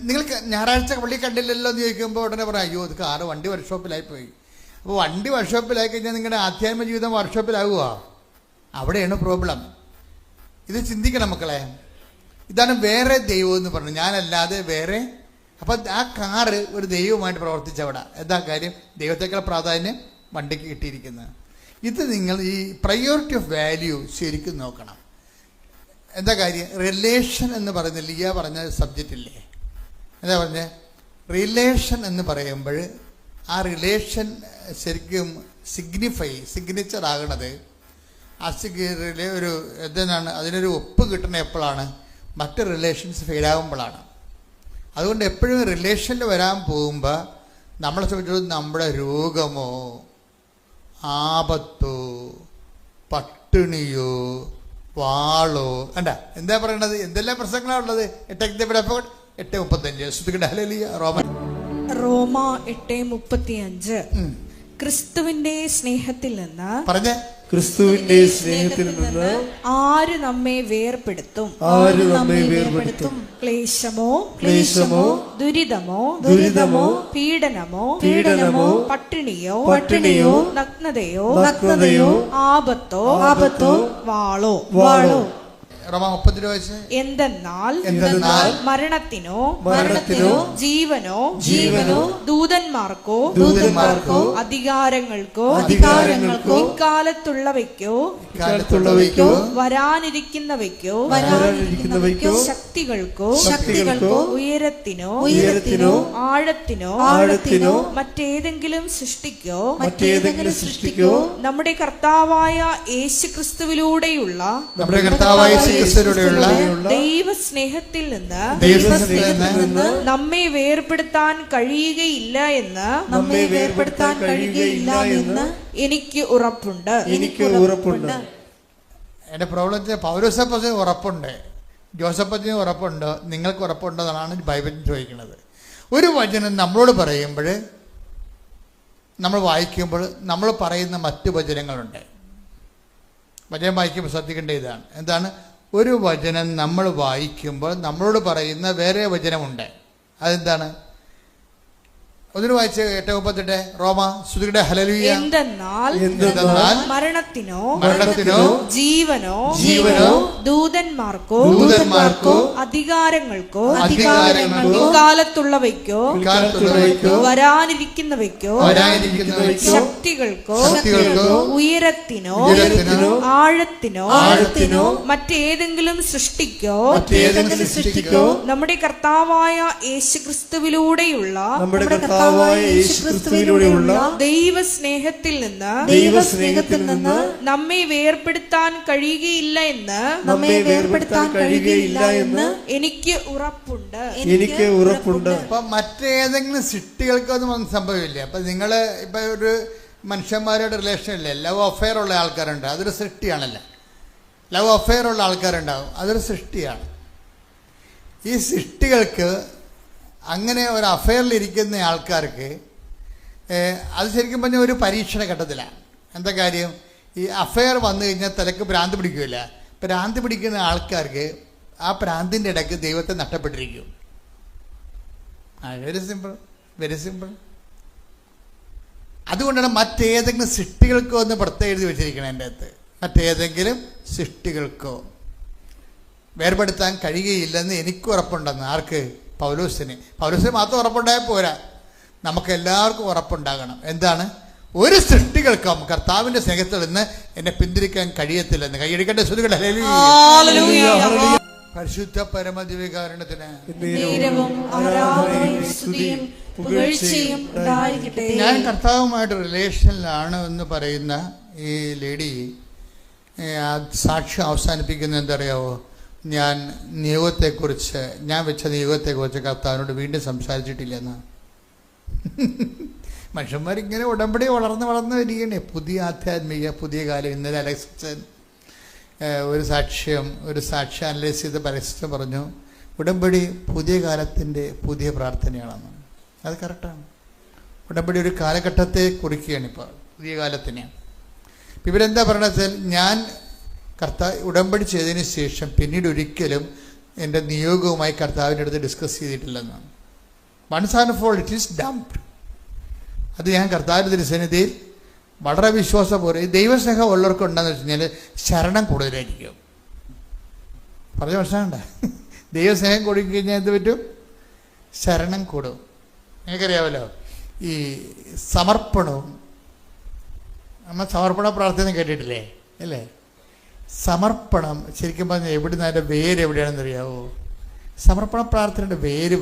നിങ്ങൾക്ക് ഞായറാഴ്ച പള്ളി കണ്ടില്ലല്ലോ എന്ന് ചോദിക്കുമ്പോൾ ഉടനെ പറയാം, അയ്യോ ഇത് കാറ് വണ്ടി വർക്ക്ഷോപ്പിലായി പോയി. അപ്പോൾ വണ്ടി വർക്ക്ഷോപ്പിലായി കഴിഞ്ഞാൽ നിങ്ങളുടെ ആധ്യാത്മിക ജീവിതം വർക്ക്ഷോപ്പിലാവുക. അവിടെയാണ് പ്രോബ്ലം. ഇത് ചിന്തിക്കണം മക്കളെ. ഇതാണ് വേറെ ദൈവം എന്ന് പറഞ്ഞു, ഞാനല്ലാതെ വേറെ. അപ്പം ആ കാറ് ഒരു ദൈവമായിട്ട് പ്രവർത്തിച്ചവിടെ. എന്താ കാര്യം? ദൈവത്തേക്കാൾ പ്രാധാന്യം വണ്ടിക്ക് കിട്ടിയിരിക്കുന്നത്. ഇത് നിങ്ങൾ ഈ പ്രയോറിറ്റി ഓഫ് വാല്യൂ ശരിക്കും നോക്കണം. എന്താ കാര്യം? റിലേഷൻ എന്ന് പറയുന്ന ലിയ പറഞ്ഞ സബ്ജക്റ്റ് ഇല്ലേ, എന്താ പറഞ്ഞ റിലേഷൻ എന്ന് പറയുമ്പോൾ ആ റിലേഷൻ ശരിക്കും സിഗ്നിച്ചർ ആകണത് ആ ഒരു എന്താണ്, അതിനൊരു ഒപ്പ് കിട്ടുന്ന എപ്പോഴാണ്? മറ്റ് റിലേഷൻസ് ഫെയിലാകുമ്പോഴാണ്. അതുകൊണ്ട് എപ്പോഴും റിലേഷനിൽ വരാൻ പോകുമ്പോൾ നമ്മളെ സംബന്ധിച്ചിടത്തോളം നമ്മുടെ രോഗമോ ആപത്തോ പട്ടിണിയോ വാളോ. കണ്ട എന്താ പറയണത്? എന്തെല്ലാം പ്രസംഗങ്ങളാണ് ഉള്ളത്? 8:35 ശ്രുതികട ഹല്ലേലൂയ. റോമ 8:35 ക്രിസ്തുവിന്റെ സ്നേഹത്തിൽ നിന്ന് പറഞ്ഞേ, ക്രിസ്തുവിന്റെ സ്നേഹത്തിൽ നിന്ന് ആര് നമ്മെ വേർപെടുത്തും? ആര് നമ്മെ വേർപെടുത്തും? ക്ലേശമോ, ക്ലേശമോ, ദുരിതമോ, ദുരിതമോ, പീഡനമോ, പീഡനമോ, പട്ടിണിയോ, പട്ടിണിയോ, നഗ്നതയോ, നഗ്നതയോ, ആപത്തോ, ആപത്തോ, വാളോ, വാളോ. റോമ 30 എന്തെന്നാൽ മരണത്തിനോ, ജീവനോ, ദൂതന്മാർക്കോ, അധികാരങ്ങൾക്കോ, ഇക്കാലത്തുള്ളവയ്ക്കോ, വരാനിരിക്കുന്നവയ്ക്കോ, ശക്തികൾക്കോ, ഉയരത്തിനോ, ആഴത്തിനോ, മറ്റേതെങ്കിലും സൃഷ്ടിക്കോ, നമ്മുടെ കർത്താവായ യേശുക്രിസ്തുവിലൂടെയുള്ള ദൈവസ്നേഹത്തിൽ നിന്ന് നമ്മെ വേർപെടുത്താൻ കഴിയുകയില്ല എന്ന് എനിക്ക് ഉറപ്പുണ്ട്. എന്റെ പ്രോബ്ലം പൗലോസപ്പത്തിന് ഉറപ്പുണ്ട്, ജോസഫത്തിന് ഉറപ്പുണ്ടോ, നിങ്ങൾക്ക് ഉറപ്പുണ്ടോ എന്നാണ് ബൈബിൾ ചോദിക്കുന്നത്. ഒരു വചനം നമ്മളോട് പറയുമ്പോൾ, നമ്മൾ വായിക്കുമ്പോൾ നമ്മൾ പറയുന്ന മറ്റു വചനങ്ങളുണ്ട്. വചനം വായിക്കുമ്പോൾ ശ്രദ്ധിക്കേണ്ട ഇതാണ്. എന്താണ്? ഒരു വചനം നമ്മൾ വായിക്കുമ്പോൾ നമ്മളോട് പറയുന്ന വേറെ വചനമുണ്ട്. അതെന്താണ്? ഒന്നിനു വായിച്ച് 8:38 റോമ ശ്രുതികട ഹല്ലേലൂയ. എന്തെന്നാൽ മരണത്തിനോ, ജീവനോ, ദൂതന്മാർക്കോ, അധികാരങ്ങൾക്കോ, ഇക്കാലത്തുള്ളവയ്ക്കോ, വരാനിരിക്കുന്നവയ്ക്കോ, ശക്തികൾക്കോ, ഉയരത്തിനോ, ആഴത്തിനോ, മറ്റേതെങ്കിലും സൃഷ്ടിക്കോ, നമ്മുടെ കർത്താവായ യേശുക്രിസ്തുവിലൂടെയുള്ള ദൈവസ്നേഹത്തിൽ നിന്ന് നമ്മെ വേർപെടുത്താൻ കഴിയുകയില്ല എന്ന് എനിക്ക് ഉറപ്പുണ്ട്. അപ്പൊ മറ്റേതെങ്കിലും സൃഷ്ടികൾക്കൊന്നും സംഭവമില്ല. അപ്പൊ നിങ്ങള് ഇപ്പൊ ഒരു മനുഷ്യന്മാരുടെ റിലേഷൻ ഇല്ലേ, ലവ് അഫെയർ ഉള്ള ആൾക്കാരുണ്ട്, അതൊരു സൃഷ്ടിയാണല്ലോ. ലവ് അഫെയർ ഉള്ള ആൾക്കാരുണ്ടാവും, അതൊരു സൃഷ്ടിയാണ്. ഈ സൃഷ്ടികൾക്ക് അങ്ങനെ ഒരു അഫെയറിലിരിക്കുന്ന ആൾക്കാർക്ക് അത് ശരിക്കും പറഞ്ഞാൽ ഒരു പരീക്ഷണ ഘട്ടത്തിലാണ്. എന്താ കാര്യം? ഈ അഫെയർ വന്നു കഴിഞ്ഞാൽ തലക്ക് ഭ്രാന്ത് പിടിക്കില്ല. ഭ്രാന്ത് പിടിക്കുന്ന ആൾക്കാർക്ക് ആ ഭ്രാന്തിൻ്റെ ഇടയ്ക്ക് ദൈവത്തെ നഷ്ടപ്പെട്ടിരിക്കും. Very simple, very simple. അതുകൊണ്ടാണ് മറ്റേതെങ്കിലും സൃഷ്ടികൾക്കോ എന്ന് പുറത്ത് എഴുതി വെച്ചിരിക്കണം. എൻ്റെ അകത്ത് മറ്റേതെങ്കിലും സൃഷ്ടികൾക്കോ വേർപെടുത്താൻ കഴിയുകയില്ലെന്ന് എനിക്ക് ഉറപ്പുണ്ടെന്ന്. ആർക്ക്? പൗലോസിന് മാത്രം ഉറപ്പുണ്ടായാൽ പോരാ, നമുക്ക് എല്ലാവർക്കും ഉറപ്പുണ്ടാകണം. എന്താണ്? ഒരു സൃഷ്ടികൾക്കും കർത്താവിന്റെ സ്നേഹത്തിൽ നിന്ന് എന്നെ പിന്തിരിക്കാൻ കഴിയത്തില്ലെന്ന്. കൈയടിക്കേണ്ട ശ്രുതികൾ പരിശുദ്ധ പരമദിവ്യകാരുണ്യത്തിന് ഞാൻ കർത്താവുമായിട്ട് റിലേഷനിലാണ് എന്ന് പറയുന്ന ഈ ലേഡി സാക്ഷ്യം അവസാനിപ്പിക്കുന്നത് എന്തറിയാവോ? ഞാൻ നിയോഗത്തെക്കുറിച്ച്, ഞാൻ വെച്ച നിയോഗത്തെക്കുറിച്ച് കർത്താവിനോട് വീണ്ടും സംസാരിച്ചിട്ടില്ലെന്നാണ്. മനുഷ്യന്മാരിങ്ങനെ ഉടമ്പടി വളർന്ന് വരികയാണ്. പുതിയ ആധ്യാത്മിക പുതിയ കാലം. ഇന്നലെ അലക്സൻ ഒരു സാക്ഷ്യം അനലൈസ് ചെയ്ത് പരസ്യം പറഞ്ഞു, ഉടമ്പടി പുതിയ കാലത്തിൻ്റെ പുതിയ പ്രാർത്ഥനയാണെന്ന്. അത് കറക്റ്റാണ്. ഉടമ്പടി ഒരു കാലഘട്ടത്തെ കുറിക്കുകയാണ്, ഇപ്പോൾ പുതിയ കാലത്തിനെ. ഇവരെന്താ പറയണത്? ഞാൻ ഉടമ്പടി ചെയ്തതിന് ശേഷം പിന്നീട് ഒരിക്കലും എൻ്റെ നിയോഗവുമായി കർത്താവിൻ്റെ അടുത്ത് ഡിസ്കസ് ചെയ്തിട്ടില്ലെന്നാണ്. Once and for it is dumped. അത് ഞാൻ കർത്താവിൻ്റെ തിരുസന്നിധിയിൽ വളരെ വിശ്വാസപൂർവ്വം, ഈ ദൈവസ്നേഹം ഉള്ളവർക്ക് ഉണ്ടെന്ന് വെച്ച് കഴിഞ്ഞാൽ ശരണം കൂടുതലായിരിക്കും. പറഞ്ഞ മനസ്സിലാകണ്ട? ദൈവസ്നേഹം കൊടുക്കി കഴിഞ്ഞാൽ എന്ത് പറ്റും? ശരണം കൂടും. നിങ്ങൾക്കറിയാമല്ലോ ഈ സമർപ്പണവും, നമ്മൾ സമർപ്പണ പ്രാർത്ഥന കേട്ടിട്ടില്ലേ അല്ലേ? സമർപ്പണം ശരിക്കും പറഞ്ഞാൽ എവിടുന്ന് അതിൻ്റെ വേര് എവിടെയാണെന്ന് അറിയാവോ? സമർപ്പണ പ്രാർത്ഥനയുടെ വേര്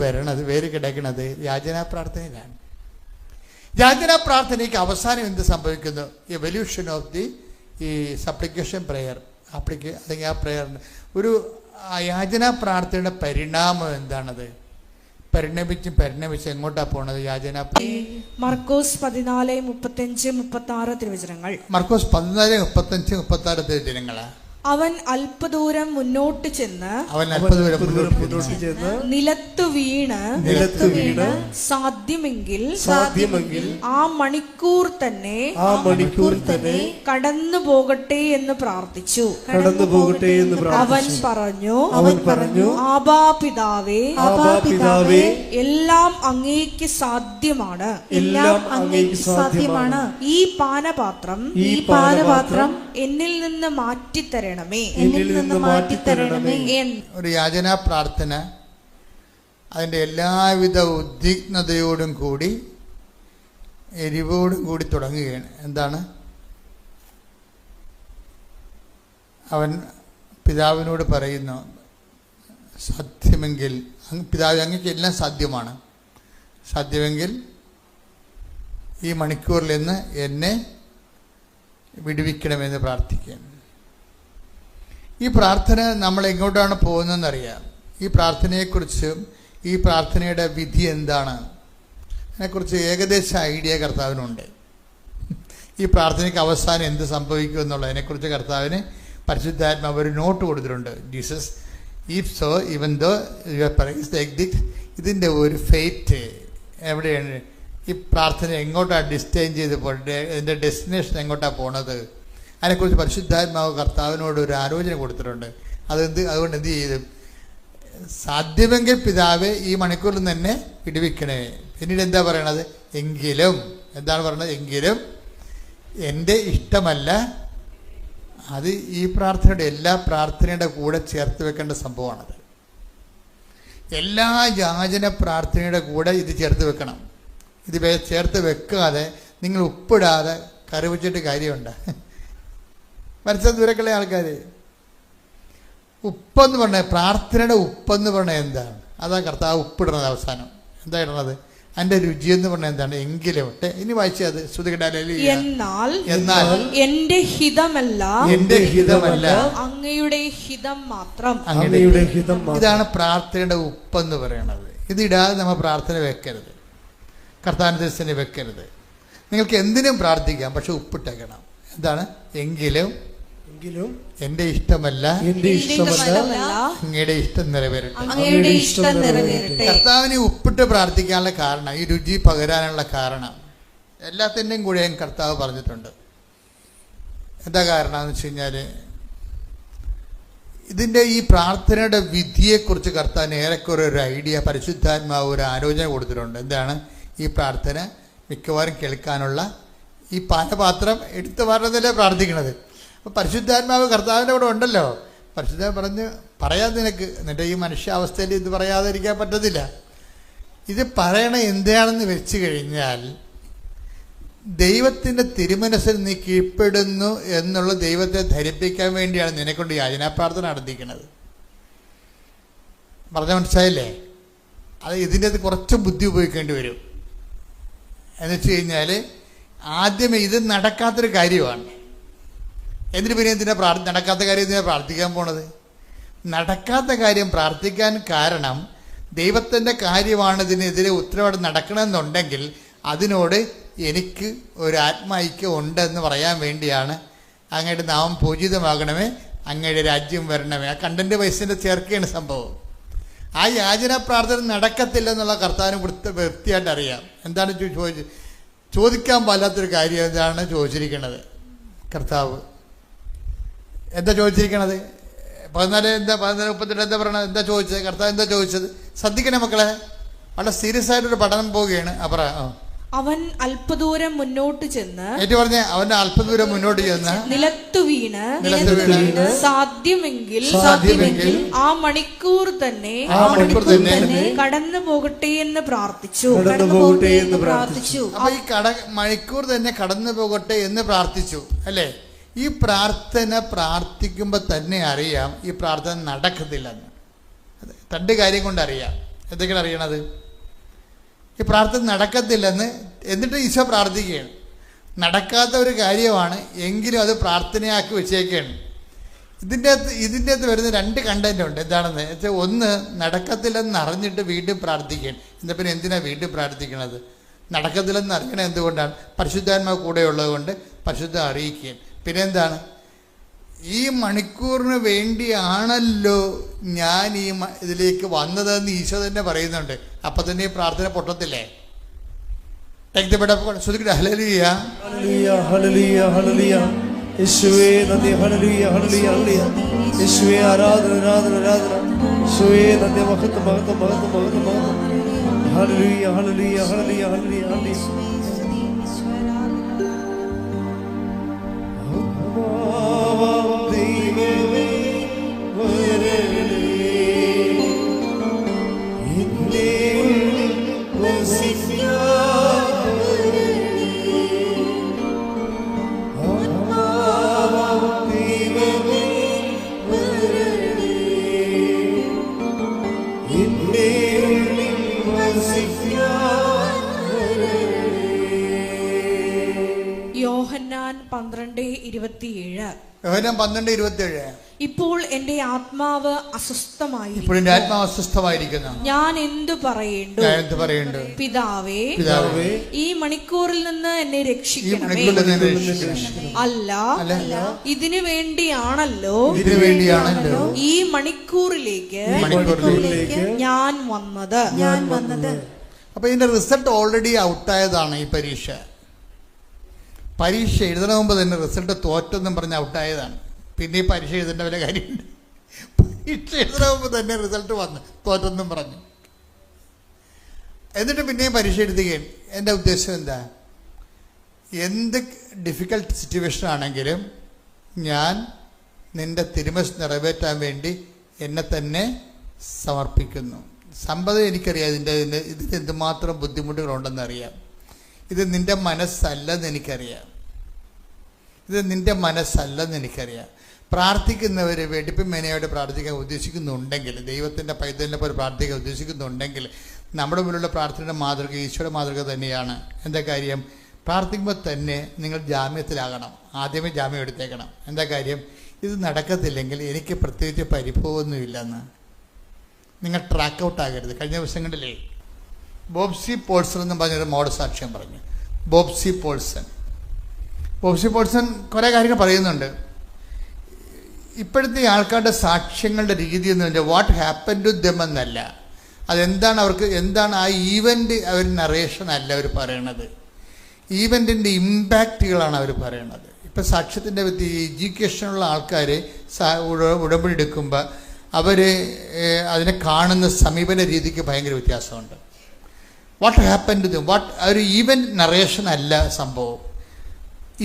കിടക്കുന്നത് യാചനാ പ്രാർത്ഥനയിലാണ്. യാചനാ പ്രാർത്ഥനയ്ക്ക് അവസാനം എന്ത് സംഭവിക്കുന്നു? എവല്യൂഷൻ ഓഫ് ദി ഈ സപ്ലിക്കേഷൻ പ്രെയർ അല്ലെങ്കിൽ ആ പ്രെയറിന് ഒരു യാചനാ പ്രാർത്ഥനയുടെ പരിണാമം എന്താണത്? പരിണമിച്ച് എങ്ങോട്ടാണ് പോണത്? യാചനാ. മർക്കോസ് 14:35-36 തിരുവചനങ്ങൾ. മർക്കോസ് 14:35-36 തിരുവചനങ്ങളാ. അവൻ അല്പദൂരം മുന്നോട്ട് ചെന്ന് മുന്നോട്ട് ചെന്ന് നിലത്തു വീണ് സാധ്യമെങ്കിൽ ആ മണിക്കൂർ തന്നെ കടന്നു പോകട്ടെ എന്ന് പ്രാർത്ഥിച്ചു. അവൻ പറഞ്ഞു, ആബാ പിതാവേ, എല്ലാം അങ്ങേക്ക് സാധ്യമാണ്. ഈ പാനപാത്രം എന്നിൽ നിന്ന് മാറ്റിത്തരണമേ. ഒരു യാചനാ പ്രാർത്ഥന അതിൻ്റെ എല്ലാവിധ ഉദ്വിഗ്നതയോടും കൂടി എരിവോടും കൂടി തുടങ്ങുകയാണ്. എന്താണ്? അവൻ പിതാവിനോട് പറയുന്നു, സാധ്യമെങ്കിൽ പിതാവ് അങ്ങേക്ക് എല്ലാം സാധ്യമാണ്, സാധ്യമെങ്കിൽ ഈ മണിക്കൂറിൽ നിന്ന് എന്നെ വിടുവിക്കണമെന്ന് പ്രാർത്ഥിക്കുകയാണ്. ഈ പ്രാർത്ഥന നമ്മൾ എങ്ങോട്ടാണ് പോകുന്നതെന്നറിയാം. ഈ പ്രാർത്ഥനയെക്കുറിച്ചും ഈ പ്രാർത്ഥനയുടെ വിധി എന്താണ് അതിനെക്കുറിച്ച് ഏകദേശ ഐഡിയ കർത്താവിനുണ്ട്. ഈ പ്രാർത്ഥനയ്ക്ക് അവസാനം എന്ത് സംഭവിക്കും എന്നുള്ളതിനെക്കുറിച്ച് കർത്താവിന് പരിശുദ്ധാത്മാവ് ഒരു നോട്ട് കൊടുത്തിട്ടുണ്ട്. Jesus if so even though your praise like this, ഇതിൻ്റെ ഒരു ഫെയ്റ്റ് എവിടെയാണ്, ഈ പ്രാർത്ഥന എങ്ങോട്ടാണ് ഡിസ്റ്റൈൻ ചെയ്ത് പോയിട്ട് ഇതിൻ്റെ ഡെസ്റ്റിനേഷൻ എങ്ങോട്ടാണ് പോണത്, അതിനെക്കുറിച്ച് പരിശുദ്ധാത്മാവ് കർത്താവിനോട് ഒരു ആലോചന കൊടുത്തിട്ടുണ്ട്. അതുകൊണ്ട് എന്ത് ചെയ്തു? സാധ്യമെങ്കിൽ പിതാവേ ഈ മണിക്കൂറിൽ നിന്ന് തന്നെ വിടുവിക്കണേ. പിന്നീട് എന്താ പറയണത്? എങ്കിലും, എന്താണ് പറയണത്? എങ്കിലും എൻ്റെ ഇഷ്ടമല്ല. അത് ഈ പ്രാർത്ഥനയുടെ എല്ലാ പ്രാർത്ഥനയുടെ കൂടെ ചേർത്ത് വെക്കേണ്ട സംഭവമാണത്. എല്ലാ യാചന പ്രാർത്ഥനയുടെ കൂടെ ഇത് ചേർത്ത് വെക്കണം. ഇത് ചേർത്ത് വെക്കാതെ നിങ്ങൾ ഉപ്പിടാതെ കറി വെച്ചിട്ട് കാര്യമുണ്ട്. മനസ്സിൽ ദൂരക്കുള്ള ആൾക്കാർ ഉപ്പെന്ന് പറഞ്ഞ പ്രാർത്ഥനയുടെ ഉപ്പെന്ന് പറഞ്ഞാൽ എന്താണ്? അതാ കർത്താവ് ഉപ്പിടുന്നത് അവസാനം. എന്താ ഇടുന്നത്? അതിന്റെ രുചി എന്ന് പറഞ്ഞാൽ എന്താണ്? എങ്കിലും. ഇനി വായിച്ചത് എന്നാൽ എന്റെ ഹിതമല്ല അങ്ങയുടെ ഹിതം മാത്രം. ഇതാണ് പ്രാർത്ഥനയുടെ ഉപ്പെന്ന് പറയുന്നത്. ഇതിടാതെ നമ്മൾ പ്രാർത്ഥന വെക്കരുത്, കർത്താവിനെ വെക്കരുത്. നിങ്ങൾക്ക് എന്തിനും പ്രാർത്ഥിക്കാം, പക്ഷെ ഉപ്പിട്ടേക്കണം. എന്താണ്? എങ്കിലും എന്റെ ഇഷ്ടമല്ല അങ്ങയുടെ ഇഷ്ടം നിറവേറട്ടെ. കർത്താവിനെ ഉപ്പിട്ട് പ്രാർത്ഥിക്കാനുള്ള കാരണം, ഈ രുചി പകരാനുള്ള കാരണം എല്ലാത്തിൻ്റെയും കൂടെ കർത്താവ് പറഞ്ഞിട്ടുണ്ട്. എന്താ കാരണം എന്ന് വെച്ച് കഴിഞ്ഞാൽ, ഇതിൻ്റെ ഈ പ്രാർത്ഥനയുടെ വിധിയെക്കുറിച്ച് കർത്താവിന് ഏറെക്കുറെ ഒരു ഐഡിയ, പരിശുദ്ധാത്മാവ് ഒരു ആലോചന കൊടുത്തിട്ടുണ്ട്. എന്താണ്? ഈ പ്രാർത്ഥന മിക്കവാറും കേൾക്കാനുള്ള ഈ പാനപാത്രം എടുത്തു പറഞ്ഞതല്ലേ പ്രാർത്ഥിക്കണത്. അപ്പോൾ പരിശുദ്ധാത്മാവ് കർത്താവിൻ്റെ കൂടെ ഉണ്ടല്ലോ. പരിശുദ്ധാത്മാവ് പറയാൻ നിനക്ക് നിൻ്റെ ഈ മനുഷ്യാവസ്ഥയിൽ ഇത് പറയാതിരിക്കാൻ പറ്റത്തില്ല. ഇത് പറയണ എന്താണെന്ന് വെച്ച് കഴിഞ്ഞാൽ, ദൈവത്തിൻ്റെ തിരുമനസ്സിൽ നീ കീഴ്പ്പെടുന്നു എന്നുള്ള ദൈവത്തെ ധരിപ്പിക്കാൻ വേണ്ടിയാണ് നിന്നെക്കൊണ്ട് യാചനാ പ്രാർത്ഥന നടത്തിക്കുന്നത്. പറഞ്ഞ മനസ്സിലായില്ലേ? അത് ഇതിൻ്റെ അത് കുറച്ച് ബുദ്ധി ഉപയോഗിക്കേണ്ടി വരും. എന്ന് വെച്ച് കഴിഞ്ഞാൽ, ആദ്യമേ ഇത് നടക്കാത്തൊരു കാര്യമാണ്. എന്നിട്ട് പിന്നെ നടക്കാത്ത കാര്യം എന്തിനാ പ്രാർത്ഥിക്കാൻ പോണത്? നടക്കാത്ത കാര്യം പ്രാർത്ഥിക്കാൻ കാരണം ദൈവത്തിൻ്റെ കാര്യമാണ്. ഇതിനെതിരെ ഉത്തരവാദിത്തം നടക്കണമെന്നുണ്ടെങ്കിൽ അതിനോട് എനിക്ക് ഒരു ആത്മൈക്യം ഉണ്ടെന്ന് പറയാൻ വേണ്ടിയാണ്. അങ്ങയുടെ നാമം പൂജിതമാകണമേ, അങ്ങയുടെ രാജ്യം വരണമേ. ആ കണ്ടന്റ് വയസ്സിൻ്റെ ചേർക്കുകയാണ് സംഭവം. ആ യാചന പ്രാർത്ഥന നടക്കത്തില്ല എന്നുള്ള കർത്താവിന് വൃത്തിയായിട്ട് അറിയാം. എന്താണ് ചോദിക്കാൻ പാലാത്തൊരു കാര്യം എന്താണ് ചോദിച്ചിരിക്കുന്നത്? കർത്താവ് എന്താ ചോദിച്ചിരിക്കണത്? 14:32 എന്താ പറയണത്? എന്താ ചോദിച്ചത്? കർത്താവ് എന്താ ചോദിച്ചത്? ശ്രദ്ധിക്കണേ മക്കളെ, വളരെ സീരിയസ് ആയിട്ടൊരു പഠനം പോവുകയാണ്. അവൻ അല്പദൂരം മുന്നോട്ട് ചെന്ന് അവന്റെ അല്പദൂരം മുന്നോട്ട് ചെന്ന് നിലത്തു വീണ് സാധ്യമെങ്കിൽ ആ മണിക്കൂർ തന്നെ കടന്നു പോകട്ടെ എന്ന് പ്രാർത്ഥിച്ചു. അപ്പൊ ഈ മണിക്കൂർ തന്നെ കടന്നു പോകട്ടെ എന്ന് പ്രാർത്ഥിച്ചു അല്ലേ? ഈ പ്രാർത്ഥന പ്രാർത്ഥിക്കുമ്പോൾ തന്നെ അറിയാം ഈ പ്രാർത്ഥന നടക്കത്തില്ലെന്ന്. രണ്ട് കാര്യം കൊണ്ട് അറിയാം. എന്തൊക്കെയാണ് അറിയണത്? ഈ പ്രാർത്ഥന നടക്കത്തില്ലെന്ന്. എന്നിട്ട് ഈശോ പ്രാർത്ഥിക്കുകയാണ്. നടക്കാത്ത ഒരു കാര്യമാണ്, എങ്കിലും അത് പ്രാർത്ഥനയാക്കി വെച്ചേക്കാണ്. ഇതിൻ്റെ അകത്ത് വരുന്ന രണ്ട് കണ്ടന്റ് ഉണ്ട്. എന്താണെന്ന് വെച്ചാൽ, ഒന്ന് നടക്കത്തില്ലെന്ന് അറിഞ്ഞിട്ട് വീണ്ടും പ്രാർത്ഥിക്കുകയാണ്. എന്താ പിന്നെ എന്തിനാണ് വീണ്ടും പ്രാർത്ഥിക്കണത്? നടക്കത്തില്ലെന്ന് അറിയണത് എന്തുകൊണ്ടാണ്? പരിശുദ്ധാത്മാവ് കൂടെ ഉള്ളത് കൊണ്ട് പരിശുദ്ധം അറിയിക്കുകയാണ്. പിന്നെ എന്താണ്? ഈ മണിക്കൂറിന് വേണ്ടിയാണല്ലോ ഞാൻ ഇതിലേക്ക് വന്നതെന്ന് ഈശോ തന്നെ പറയുന്നുണ്ട്. അപ്പം തന്നെ ഈ പ്രാർത്ഥന പൊട്ടത്തില്ലേ? ശ്രദ്ധിക്കട്ടെ. ഹല്ലേലൂയ, ഹല്ലേലൂയ, ഹല്ലേലൂയ, ഹല്ലേലൂയ. യേശുവേ നന്ദി. ഹല്ലേലൂയ, ഹല്ലേലൂയ, ഹല്ലേലൂയ. യേശുവേ ആരാധന, ആരാധന, ആരാധന. യേശുവേ നന്ദി. മഹത്വം, മഹത്വം, മഹത്വം, മഹത്വം, മഹത്വം. ഹല്ലേലൂയ, ഹല്ലേലൂയ, ഹല്ലേലൂയ, ഹല്ലേലൂയ, ഹല്ലേലൂയ. ദൈവമേ വരണമേ, എന്നെ വസിക്കാൻ വരണമേ. ദൈവമേ വരണമേ, എന്നെ വസിക്കാൻ വരണമേ. യോഹന്നാൻ 12:27. യോഹന്നാൻ 12:27. ഇപ്പോൾ എന്റെ ആത്മാവ് അസ്വസ്ഥമായിരിക്കുന്നു. ഇപ്പോൾ എന്റെ ആത്മാവ് അസ്വസ്ഥമായിരിക്കുന്നു. ഞാൻ എന്തു പറയേണ്ടു? ഞാൻ എന്ത് പറയേണ്ടു? പിതാവേ, പിതാവേ, ഈ മണിക്കൂറിൽ നിന്ന് എന്നെ ഈ രക്ഷിക്കണമേ. മണിക്കൂറിൽ നിന്ന് എന്നെ രക്ഷിക്കണമേ. അല്ല, ഇതിനു വേണ്ടിയാണല്ലോ ഇതിനു വേണ്ടിയാണല്ലോ ഈ മണിക്കൂറിലേക്ക് ഞാൻ വന്നത്. അപ്പൊ ഇതിന്റെ റിസൾട്ട് ഓൾറെഡി ഔട്ടായതാണ്. ഈ പരീക്ഷ എഴുതണ മുമ്പ് തന്നെ റിസൾട്ട് തോറ്റെന്നും പറഞ്ഞ് ഔട്ടായതാണ്. പിന്നെ ഈ പരീക്ഷ എഴുതേണ്ട വല്ല കാര്യമുണ്ട്? പരീക്ഷ എഴുതണ മുമ്പ് തന്നെ റിസൾട്ട് വന്ന് തോറ്റെന്നും പറഞ്ഞു. എന്നിട്ട് പിന്നെയും പരീക്ഷ എഴുതുകയും. എൻ്റെ ഉദ്ദേശം എന്താ? എന്ത് ഡിഫിക്കൽട്ട് സിറ്റുവേഷൻ ആണെങ്കിലും ഞാൻ നിന്റെ തിരുമനസ് നിറവേറ്റാൻ വേണ്ടി എന്നെ തന്നെ സമർപ്പിക്കുന്നു. സമ്പത്ത് എനിക്കറിയാം, ഇതിന് എന്തുമാത്രം ബുദ്ധിമുട്ടുകളുണ്ടെന്നറിയാം. ഇത് നിന്റെ മനസ്സല്ലെന്ന് എനിക്കറിയാം. പ്രാർത്ഥിക്കുന്നവർ വെടിപ്പുമേനയോട് പ്രാർത്ഥിക്കാൻ ഉദ്ദേശിക്കുന്നുണ്ടെങ്കിൽ, ദൈവത്തിൻ്റെ പൈതലിനെ പോലെ പ്രാർത്ഥിക്കാൻ ഉദ്ദേശിക്കുന്നുണ്ടെങ്കിൽ, നമ്മുടെ മുന്നിലുള്ള പ്രാർത്ഥനയുടെ മാതൃക ഈശോയുടെ മാതൃക തന്നെയാണ്. എന്താ കാര്യം? പ്രാർത്ഥിക്കുമ്പോൾ തന്നെ നിങ്ങൾ ജാമ്യത്തിലാകണം. ആദ്യമേ ജാമ്യം എടുത്തേക്കണം. എന്താ കാര്യം? ഇത് നടക്കത്തില്ലെങ്കിൽ എനിക്ക് പ്രത്യേകിച്ച് പരിഭവമൊന്നുമില്ലെന്ന് നിങ്ങൾ ട്രാക്ക് ഔട്ട് ആകരുത്. കഴിഞ്ഞ ദിവസങ്ങളിലേ ബോബ്സി പോൾസൺ എന്ന് പറഞ്ഞൊരു മോഡസാക്ഷ്യം പറഞ്ഞു. ബോബ്സി പോൾസൺ കുറേ കാര്യങ്ങൾ പറയുന്നുണ്ട്. ഇപ്പോഴത്തെ ആൾക്കാരുടെ സാക്ഷ്യങ്ങളുടെ രീതി എന്ന് പറഞ്ഞാൽ വാട്ട് ഹാപ്പൻ ടു ദം എന്നല്ല, അതെന്താണ് അവർക്ക്, എന്താണ് ആ ഈവൻ്റ്, അവർ നറേഷൻ അല്ല അവർ പറയണത്. ഈവൻറ്റിൻ്റെ ഇമ്പാക്റ്റുകളാണ് അവർ പറയണത്. ഇപ്പം സാക്ഷ്യത്തിൻ്റെ എഡ്യൂക്കേഷനുള്ള ആൾക്കാർ ഉടമ്പടി എടുക്കുമ്പോൾ അവർ അതിനെ കാണുന്ന സമീപന രീതിക്ക് ഭയങ്കര വ്യത്യാസമുണ്ട്. വാട്ട് ഹാപ്പൻ ടു ദം, ഒരു ഈവൻറ്റ് നറേഷൻ അല്ല സംഭവം,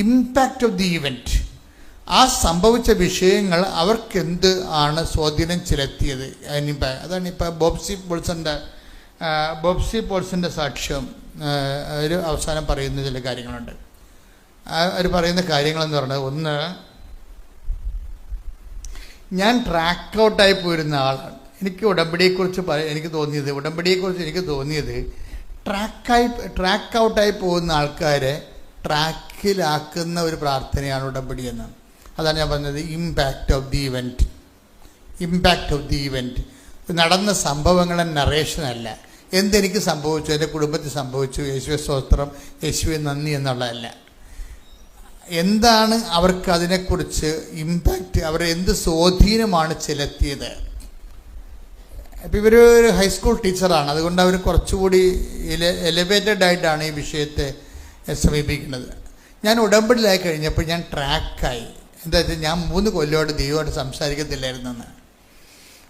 ഇമ്പാക്റ്റ് ഓഫ് ദി ഈവൻറ്റ്. ആ സംഭവിച്ച വിഷയങ്ങൾ അവർക്കെന്ത് ആണ് സ്വാധീനം ചെലുത്തിയത്, അതാണ് ഇപ്പോൾ ബോബ്സി പോൾസൻ്റെ സാക്ഷ്യം. ഒരു അവസാനം പറയുന്ന ചില കാര്യങ്ങളുണ്ട്. അവർ പറയുന്ന കാര്യങ്ങളെന്ന് പറയുന്നത്, ഒന്ന്, ഞാൻ ട്രാക്ക് ഔട്ടായി പോയിരുന്ന ആളാണ്. എനിക്ക് തോന്നിയത് ട്രാക്ക് ഔട്ടായി പോകുന്ന ആൾക്കാരെ ട്രാക്കിലാക്കുന്ന ഒരു പ്രാർത്ഥനയാണ് ഉടമ്പടി എന്ന്. അതാണ് ഞാൻ പറഞ്ഞത്, ഇമ്പാക്റ്റ് ഓഫ് ദി ഇവൻറ്റ്. നടന്ന സംഭവങ്ങളെ നറേഷൻ അല്ല. എന്തെനിക്ക് സംഭവിച്ചു, എൻ്റെ കുടുംബത്തിൽ സംഭവിച്ചു, യേശുവെ സ്തോത്രം, യേശുവെ നന്ദി എന്നുള്ളതല്ല. എന്താണ് അവർക്ക് അതിനെക്കുറിച്ച് ഇമ്പാക്റ്റ്, അവരെ എന്ത് സ്വാധീനമാണ് ചെലുത്തിയത്. ഇപ്പം ഇവരൊരു ഹൈസ്കൂൾ ടീച്ചറാണ്, അതുകൊണ്ട് അവർ കുറച്ചുകൂടി എലിവേറ്റഡ് ആയിട്ടാണ് ഈ വിഷയത്തെ സമീപിക്കുന്നത്. ഞാൻ ഉടമ്പടിയിലായി കഴിഞ്ഞപ്പോൾ ഞാൻ ട്രാക്കായി. എന്താ വെച്ചാൽ ഞാൻ 3 കൊല്ലമായിട്ട് ദൈവമായിട്ട് സംസാരിക്കത്തില്ലായിരുന്നെന്ന്.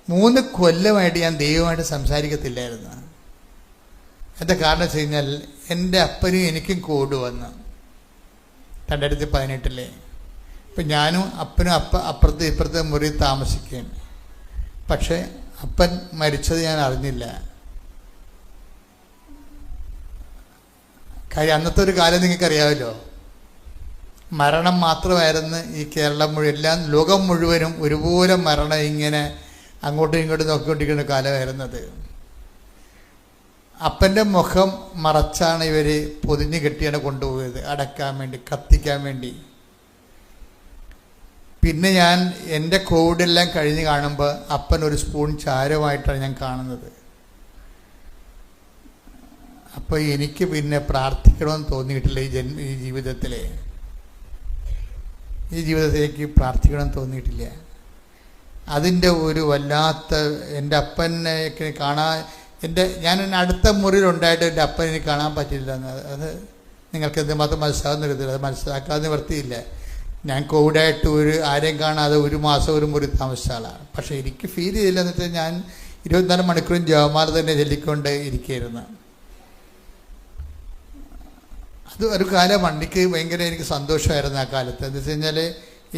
3 കൊല്ലമായിട്ട് ഞാൻ ദൈവമായിട്ട് സംസാരിക്കത്തില്ലായിരുന്നു. എന്താ കാരണം വെച്ച് കഴിഞ്ഞാൽ, എൻ്റെ അപ്പനും എനിക്കും കോഡ് വന്നു 2018. ഇപ്പം ഞാനും അപ്പനും അപ്പുറത്ത് ഇപ്പുറത്തെ മുറി താമസിക്കുകയാണ്. പക്ഷേ അപ്പൻ മരിച്ചത് ഞാൻ അറിഞ്ഞില്ല. കാര്യം അന്നത്തെ ഒരു കാലം നിങ്ങൾക്കറിയാമല്ലോ, മരണം മാത്രമായിരുന്നു ഈ കേരളം മുഴുവൻ, ലോകം മുഴുവനും ഒരുപോലെ മരണം ഇങ്ങനെ അങ്ങോട്ടും ഇങ്ങോട്ടും നോക്കിക്കൊണ്ടിരിക്കുന്ന കാലമായിരുന്നത്. അപ്പൻ്റെ മുഖം മറച്ചാണ് ഇവർ പൊതിഞ്ഞ് കെട്ടിയാണ് കൊണ്ടുപോയത്, അടക്കാൻ വേണ്ടി, കത്തിക്കാൻ വേണ്ടി. പിന്നെ ഞാൻ എൻ്റെ കോവിഡെല്ലാം കഴിഞ്ഞ് കാണുമ്പോൾ അപ്പൻ ഒരു സ്പൂൺ ചാരമായിട്ടാണ് ഞാൻ കാണുന്നത്. അപ്പോൾ എനിക്ക് പിന്നെ പ്രാർത്ഥിക്കണമെന്ന് തോന്നിയിട്ടില്ല ഈ ജീവിതത്തിൽ. ഈ ജീവിതത്തിലേക്ക് പ്രാർത്ഥിക്കണം തോന്നിയിട്ടില്ല. അതിൻ്റെ ഒരു വല്ലാത്ത, എൻ്റെ അപ്പനെ കാണാൻ ഞാൻ അടുത്ത മുറിയിലുണ്ടായിട്ട് എൻ്റെ അപ്പനെ എനിക്ക് കാണാൻ പറ്റില്ല. അത് നിങ്ങൾക്ക് എന്തുമാത്രം മനസ്സിലാകുന്നില്ല, അത് മനസ്സിലാക്കാതെ നിവർത്തിയില്ല. ഞാൻ കോവിഡായിട്ട് ആരെയും കാണാതെ 1 മാസം ഒരു മുറി താമസിച്ച ആളാണ്. പക്ഷേ എനിക്ക് ഫീൽ ചെയ്തില്ല. എന്നിട്ട് ഞാൻ 24 മണിക്കൂറും ജവമാല തന്നെ ചൊല്ലിക്കൊണ്ട് ഇരിക്കുകയായിരുന്നു. അത് ഒരു കാലമാണ്. എനിക്ക് സന്തോഷമായിരുന്നു ആ കാലത്ത്. എന്ന് വെച്ച് കഴിഞ്ഞാൽ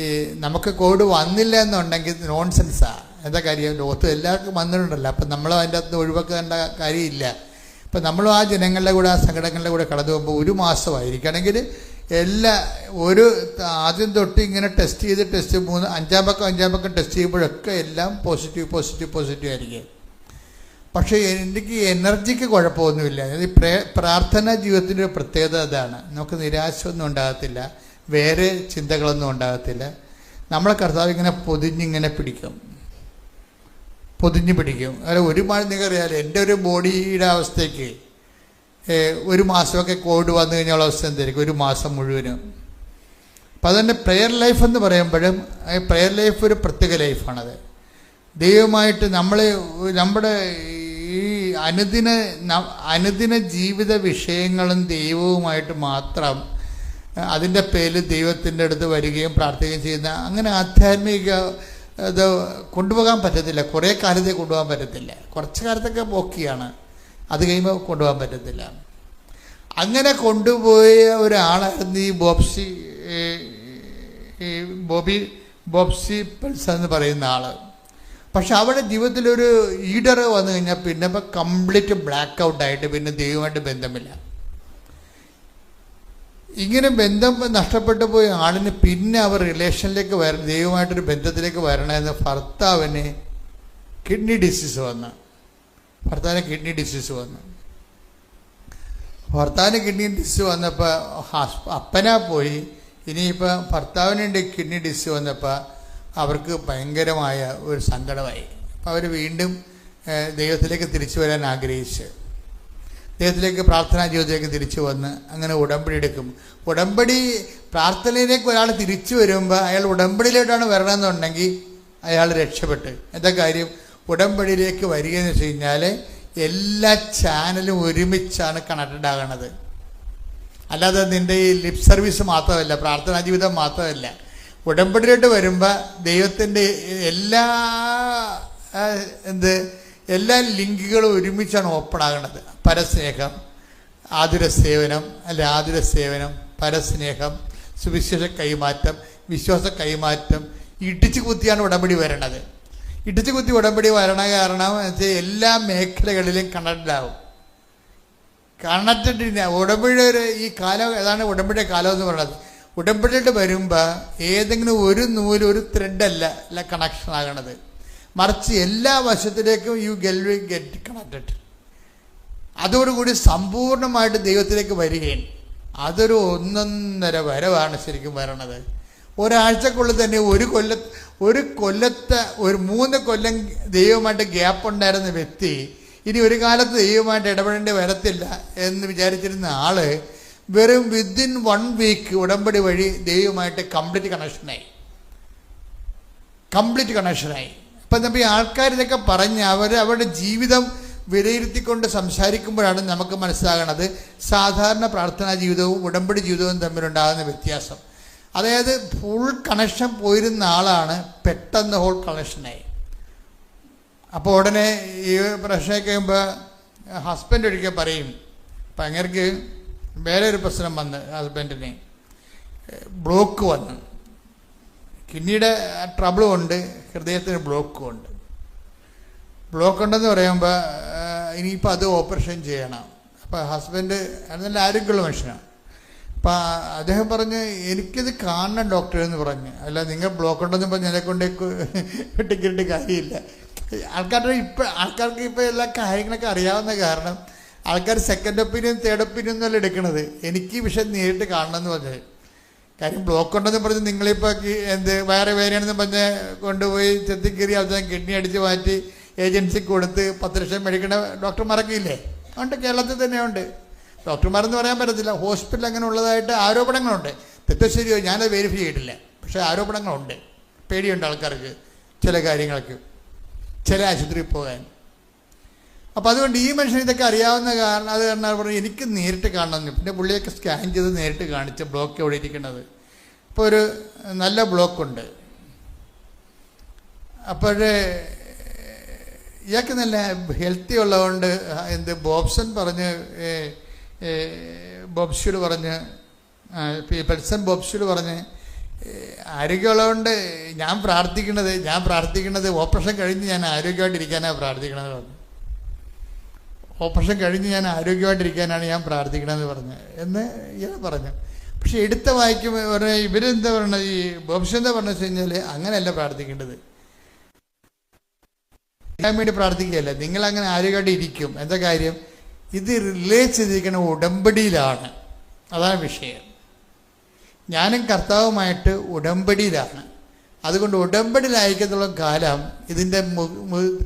ഈ നമുക്ക് കോവിഡ് വന്നില്ല എന്നുണ്ടെങ്കിൽ നോൺസെൻസാണ്. എന്താ കാര്യം? ലോകത്ത് എല്ലാവർക്കും വന്നിട്ടുണ്ടല്ലോ. അപ്പം നമ്മൾ അതിൻ്റെ അകത്ത് ഒഴിവാക്കേണ്ട കാര്യമില്ല. അപ്പം നമ്മളും ആ ജനങ്ങളുടെ കൂടെ, ആ സങ്കടങ്ങളുടെ കൂടെ കടന്നു പോകുമ്പോൾ 1 മാസമായിരിക്കണമെങ്കിൽ ആദ്യം തൊട്ട് ഇങ്ങനെ ടെസ്റ്റ് ചെയ്ത് 5-ാം പക്കം ടെസ്റ്റ് ചെയ്യുമ്പോഴൊക്കെ എല്ലാം പോസിറ്റീവ് ആയിരിക്കും. പക്ഷേ എനിക്ക് എനർജിക്ക് കുഴപ്പമൊന്നുമില്ല. ഈ പ്രാർത്ഥനാ ജീവിതത്തിൻ്റെ ഒരു പ്രത്യേകത അതാണ്. നമുക്ക് നിരാശ ഒന്നും ഉണ്ടാകത്തില്ല, വേറെ ചിന്തകളൊന്നും ഉണ്ടാകത്തില്ല. നമ്മളെ കർത്താവ് ഇങ്ങനെ പൊതിഞ്ഞിങ്ങനെ പിടിക്കും. അല്ല നിങ്ങൾക്കറിയാമല്ലോ, എൻ്റെ ഒരു ബോഡിയുടെ അവസ്ഥയ്ക്ക് 1 മാസമൊക്കെ കോവിഡ് വന്നു കഴിഞ്ഞുള്ള അവസ്ഥ എന്തായിരിക്കും? 1 മാസം മുഴുവനും. അപ്പം അതുതന്നെ പ്രെയർ ലൈഫ് എന്ന് പറയുമ്പോഴും പ്രെയർ ലൈഫ് ഒരു പ്രത്യേക ലൈഫാണത്. ദൈവമായിട്ട് നമ്മുടെ ഈ അനുദിന ജീവിത വിഷയങ്ങളും ദൈവവുമായിട്ട് മാത്രം അതിൻ്റെ പേരിൽ ദൈവത്തിൻ്റെ അടുത്ത് വരികയും പ്രാർത്ഥിക്കുകയും ചെയ്യുന്ന അങ്ങനെ ആധ്യാത്മിക അത് കൊണ്ടുപോകാൻ പറ്റത്തില്ല. കുറേ കാലത്തേക്ക് കൊണ്ടുപോകാൻ പറ്റത്തില്ല. കുറച്ച് കാലത്തൊക്കെ ഓക്കെയാണ്, അത് കഴിയുമ്പോൾ കൊണ്ടുപോകാൻ പറ്റത്തില്ല. അങ്ങനെ കൊണ്ടുപോയ ഒരാളായിരുന്നു ഈ ബോബ്സി പൾസ എന്ന് പറയുന്ന ആൾ. പക്ഷെ അവിടെ ജീവിതത്തിലൊരു ഈഡർ വന്നു കഴിഞ്ഞാൽ പിന്നെ ഇപ്പം കംപ്ലീറ്റ് ബ്ലാക്ക് ഔട്ടായിട്ട് പിന്നെ ദൈവമായിട്ട് ബന്ധമില്ല. ഇങ്ങനെ ബന്ധം നഷ്ടപ്പെട്ടു പോയ ആളിന് പിന്നെ അവർ റിലേഷനിലേക്ക് ദൈവമായിട്ടൊരു ബന്ധത്തിലേക്ക് വരണമെന്ന് ഭർത്താവിന് കിഡ്നി ഡിസീസ് വന്നു. ഭർത്താവിന് കിഡ്നി ഡിസീസ് വന്നപ്പോൾ അപ്പനാ പോയി. ഇനിയിപ്പോൾ ഭർത്താവിനുണ്ട് കിഡ്നി ഡിസീസ് വന്നപ്പോൾ അവർക്ക് ഭയങ്കരമായ ഒരു സങ്കടമായി. അപ്പോൾ അവർ വീണ്ടും ദൈവത്തിലേക്ക് തിരിച്ചു വരാൻ ആഗ്രഹിച്ച് ദൈവത്തിലേക്ക് പ്രാർത്ഥനാ ജീവിതത്തിലേക്ക് തിരിച്ചു വന്ന് അങ്ങനെ ഉടമ്പടി എടുക്കും. പ്രാർത്ഥനയിലേക്ക് ഒരാൾ തിരിച്ചു വരുമ്പോൾ അയാൾ ഉടമ്പടിയിലോട്ടാണ് വരണമെന്നുണ്ടെങ്കിൽ അയാൾ രക്ഷപ്പെട്ട്. എന്താ കാര്യം? ഉടമ്പടിയിലേക്ക് വരികയെന്ന് വെച്ച് കഴിഞ്ഞാൽ എല്ലാ ചാനലും ഒരുമിച്ചാണ് കണക്റ്റഡ് ആകണത്. അല്ലാതെ നിൻ്റെ ഈ ലിപ് സർവീസ് മാത്രമല്ല, പ്രാർത്ഥനാ ജീവിതം മാത്രമല്ല. ഉടമ്പടിയിലോട്ട് വരുമ്പോൾ ദൈവത്തിൻ്റെ എല്ലാ ലിങ്കുകളും ഒരുമിച്ചാണ് ഓപ്പൺ ആകുന്നത്. പരസ്നേഹം, ആതുരസേവനം, പരസ്നേഹം, സുവിശേഷ കൈമാറ്റം, വിശ്വാസ കൈമാറ്റം ഇടിച്ചു കുത്തിയാണ് ഉടമ്പടി വരണത്. ഇടിച്ചു കുത്തി ഉടമ്പടി വരണ കാരണം എല്ലാ മേഖലകളിലും കണക്റ്റഡ് ആവും. ഉടമ്പടിയുടെ ഈ കാലം ഏതാണ് ഉടമ്പടിയുടെ കാലം എന്ന് പറയുന്നത്. ഉടമ്പടിയിട്ട് വരുമ്പോൾ ഏതെങ്കിലും ഒരു നൂല്, ഒരു ത്രെഡല്ല കണക്ഷൻ ആകണത്, മറിച്ച് എല്ലാ വശത്തിലേക്കും ഗെറ്റ് കണക്റ്റഡ്. അതോടുകൂടി സമ്പൂർണ്ണമായിട്ട് ദൈവത്തിലേക്ക് വരികയും അതൊരു 1.5 വരവാണ് ശരിക്കും വരണത്. ഒരാഴ്ചക്കുള്ളിൽ തന്നെ ഒരു കൊല്ലത്തെ 3 കൊല്ലം ദൈവമായിട്ട് ഗ്യാപ്പ് ഉണ്ടായിരുന്ന വ്യക്തി ഇനി ഒരു കാലത്ത് ദൈവമായിട്ട് ഇടപെടേണ്ടി വരത്തില്ല എന്ന് വിചാരിച്ചിരുന്ന ആള് വെറും വിത്തിൻ 1 വീക്ക് ഉടമ്പടി വഴി ദൈവമായിട്ട് കംപ്ലീറ്റ് കണക്ഷനായി. അപ്പം നമ്മൾ ഈ ആൾക്കാർ ഇതൊക്കെ പറഞ്ഞ് അവരുടെ ജീവിതം വിലയിരുത്തിക്കൊണ്ട് സംസാരിക്കുമ്പോഴാണ് നമുക്ക് മനസ്സിലാകണത് സാധാരണ പ്രാർത്ഥനാ ജീവിതവും ഉടമ്പടി ജീവിതവും തമ്മിലുണ്ടാകുന്ന വ്യത്യാസം. അതായത് ഫുൾ കണക്ഷൻ പോയിരുന്ന ആളാണ് പെട്ടെന്ന് ഹോൾ കണക്ഷനായി. അപ്പോൾ ഉടനെ ഈ പ്രശ്നമൊക്കെ കഴിയുമ്പോൾ ഹസ്ബൻഡ് ഒരിക്കൽ പറയും, അപ്പം അങ്ങേർക്ക് വേറെ ഒരു പ്രശ്നം വന്ന് ഹസ്ബൻഡിന് ബ്ലോക്ക് വന്നു, കിഡ്നിയുടെ ട്രബിളും ഉണ്ട്, ഹൃദയത്തിന് ബ്ലോക്കും ഉണ്ട്. ബ്ലോക്ക് ഉണ്ടെന്ന് പറയുമ്പോൾ ഇനിയിപ്പോൾ അത് ഓപ്പറേഷൻ ചെയ്യണം. അപ്പോൾ ഹസ്ബൻഡ് നല്ല ആരോഗ്യമുള്ള മനുഷ്യനാണ്. അപ്പം അദ്ദേഹം പറഞ്ഞ് എനിക്കിത് കാണണം ഡോക്ടർ എന്ന് പറഞ്ഞ്. അല്ല, നിങ്ങൾ ബ്ലോക്ക് ഉണ്ടെന്ന് പറഞ്ഞ് എന്നെ കൊണ്ട് വെട്ടിക്കിട്ട് കാര്യമില്ല. ആൾക്കാർക്ക് ഇപ്പോൾ എല്ലാ കാര്യങ്ങളൊക്കെ അറിയാവുന്ന കാരണം ആൾക്കാർ സെക്കൻഡ് ഒപ്പീനിയൻ, തേർഡ് ഒപ്പീനിയൻ എന്നല്ല എടുക്കണത്. എനിക്ക് വിഷയം നേരിട്ട് കാണണമെന്ന് പറഞ്ഞത്. കാര്യം ബ്ലോക്ക് ഉണ്ടെന്ന് പറഞ്ഞ് നിങ്ങളിപ്പോൾ വേറെ വേറെയാണെന്ന് പറഞ്ഞ് കൊണ്ടുപോയി ചെത്തിക്കീറി അവസാനം കിഡ്നി അടിച്ച് മാറ്റി ഏജൻസിക്ക് കൊടുത്ത് 10 ലക്ഷം മേടിക്കുന്ന ഡോക്ടർമാരൊക്കെ ഇല്ലേ? ഉണ്ട്, കേരളത്തിൽ തന്നെയുണ്ട്. ഡോക്ടർമാരെന്ന് പറയാൻ പറ്റത്തില്ല, ഹോസ്പിറ്റൽ അങ്ങനെ ഉള്ളതായിട്ട് ആരോപണങ്ങളുണ്ട്. തെറ്റോ ശരിയോ ഞാനത് വെരിഫൈ ചെയ്തിട്ടില്ല. പക്ഷേ ആരോപണങ്ങളുണ്ട്, പേടിയുണ്ട് ആൾക്കാർക്ക് ചില കാര്യങ്ങൾക്ക്, ചില ആശുപത്രിയിൽ പോകാൻ. അപ്പോൾ അതുകൊണ്ട് ഈ മനുഷ്യൻ ഇതൊക്കെ അറിയാവുന്ന കാരണം അത് കാരണം പറഞ്ഞു എനിക്ക് നേരിട്ട് കാണണമെന്ന്. പിന്നെ പുള്ളിയൊക്കെ സ്കാൻ ചെയ്ത് നേരിട്ട് കാണിച്ച ബ്ലോക്ക് എവിടെ ഇരിക്കുന്നത്. ഇപ്പോൾ ഒരു നല്ല ബ്ലോക്കുണ്ട്. അപ്പോഴേ ഇയാൾക്ക് നല്ല ഹെൽത്തി ഉള്ളതുകൊണ്ട് ബോബ്സൺ പറഞ്ഞ് ബോബ്സ്യൂഡ് പറഞ്ഞ് പെൽസൺ ബോബ്സ്യൂഡ് പറഞ്ഞ് ആരോഗ്യമുള്ളതുകൊണ്ട് ഞാൻ പ്രാർത്ഥിക്കുന്നത് ഓപ്പറേഷൻ കഴിഞ്ഞ് ഞാൻ ആരോഗ്യമായിട്ടിരിക്കാനാണ് പ്രാർത്ഥിക്കണമെന്ന് പറഞ്ഞു. ഓപ്പറേഷൻ കഴിഞ്ഞ് ഞാൻ ആരോഗ്യമായിട്ടിരിക്കാനാണ് ഞാൻ പ്രാർത്ഥിക്കണമെന്ന് പറഞ്ഞു എന്ന് ഇയാൾ പറഞ്ഞു. പക്ഷെ എടുത്ത വായിക്കുമ്പോൾ പറഞ്ഞാൽ ഇവരെന്താ പറയണത്, ഈ ബോബ്സ് എന്താ പറഞ്ഞു വെച്ച് കഴിഞ്ഞാൽ അങ്ങനെയല്ല പ്രാർത്ഥിക്കേണ്ടത്, വേണ്ടി പ്രാർത്ഥിക്കുകയല്ല, നിങ്ങളങ്ങനെ ആരോഗ്യമായിട്ട് ഇരിക്കും. എന്താ കാര്യം, ഇത് റിലേ ചെയ്തിരിക്കുന്ന ഉടമ്പടിയിലാണ്. അതാണ് വിഷയം. ഞാനും കർത്താവുമായിട്ട് ഉടമ്പടിയിലാണ്. അതുകൊണ്ട് ഉടമ്പടിയിലായിരിക്കത്തുള്ള കാലം ഇതിൻ്റെ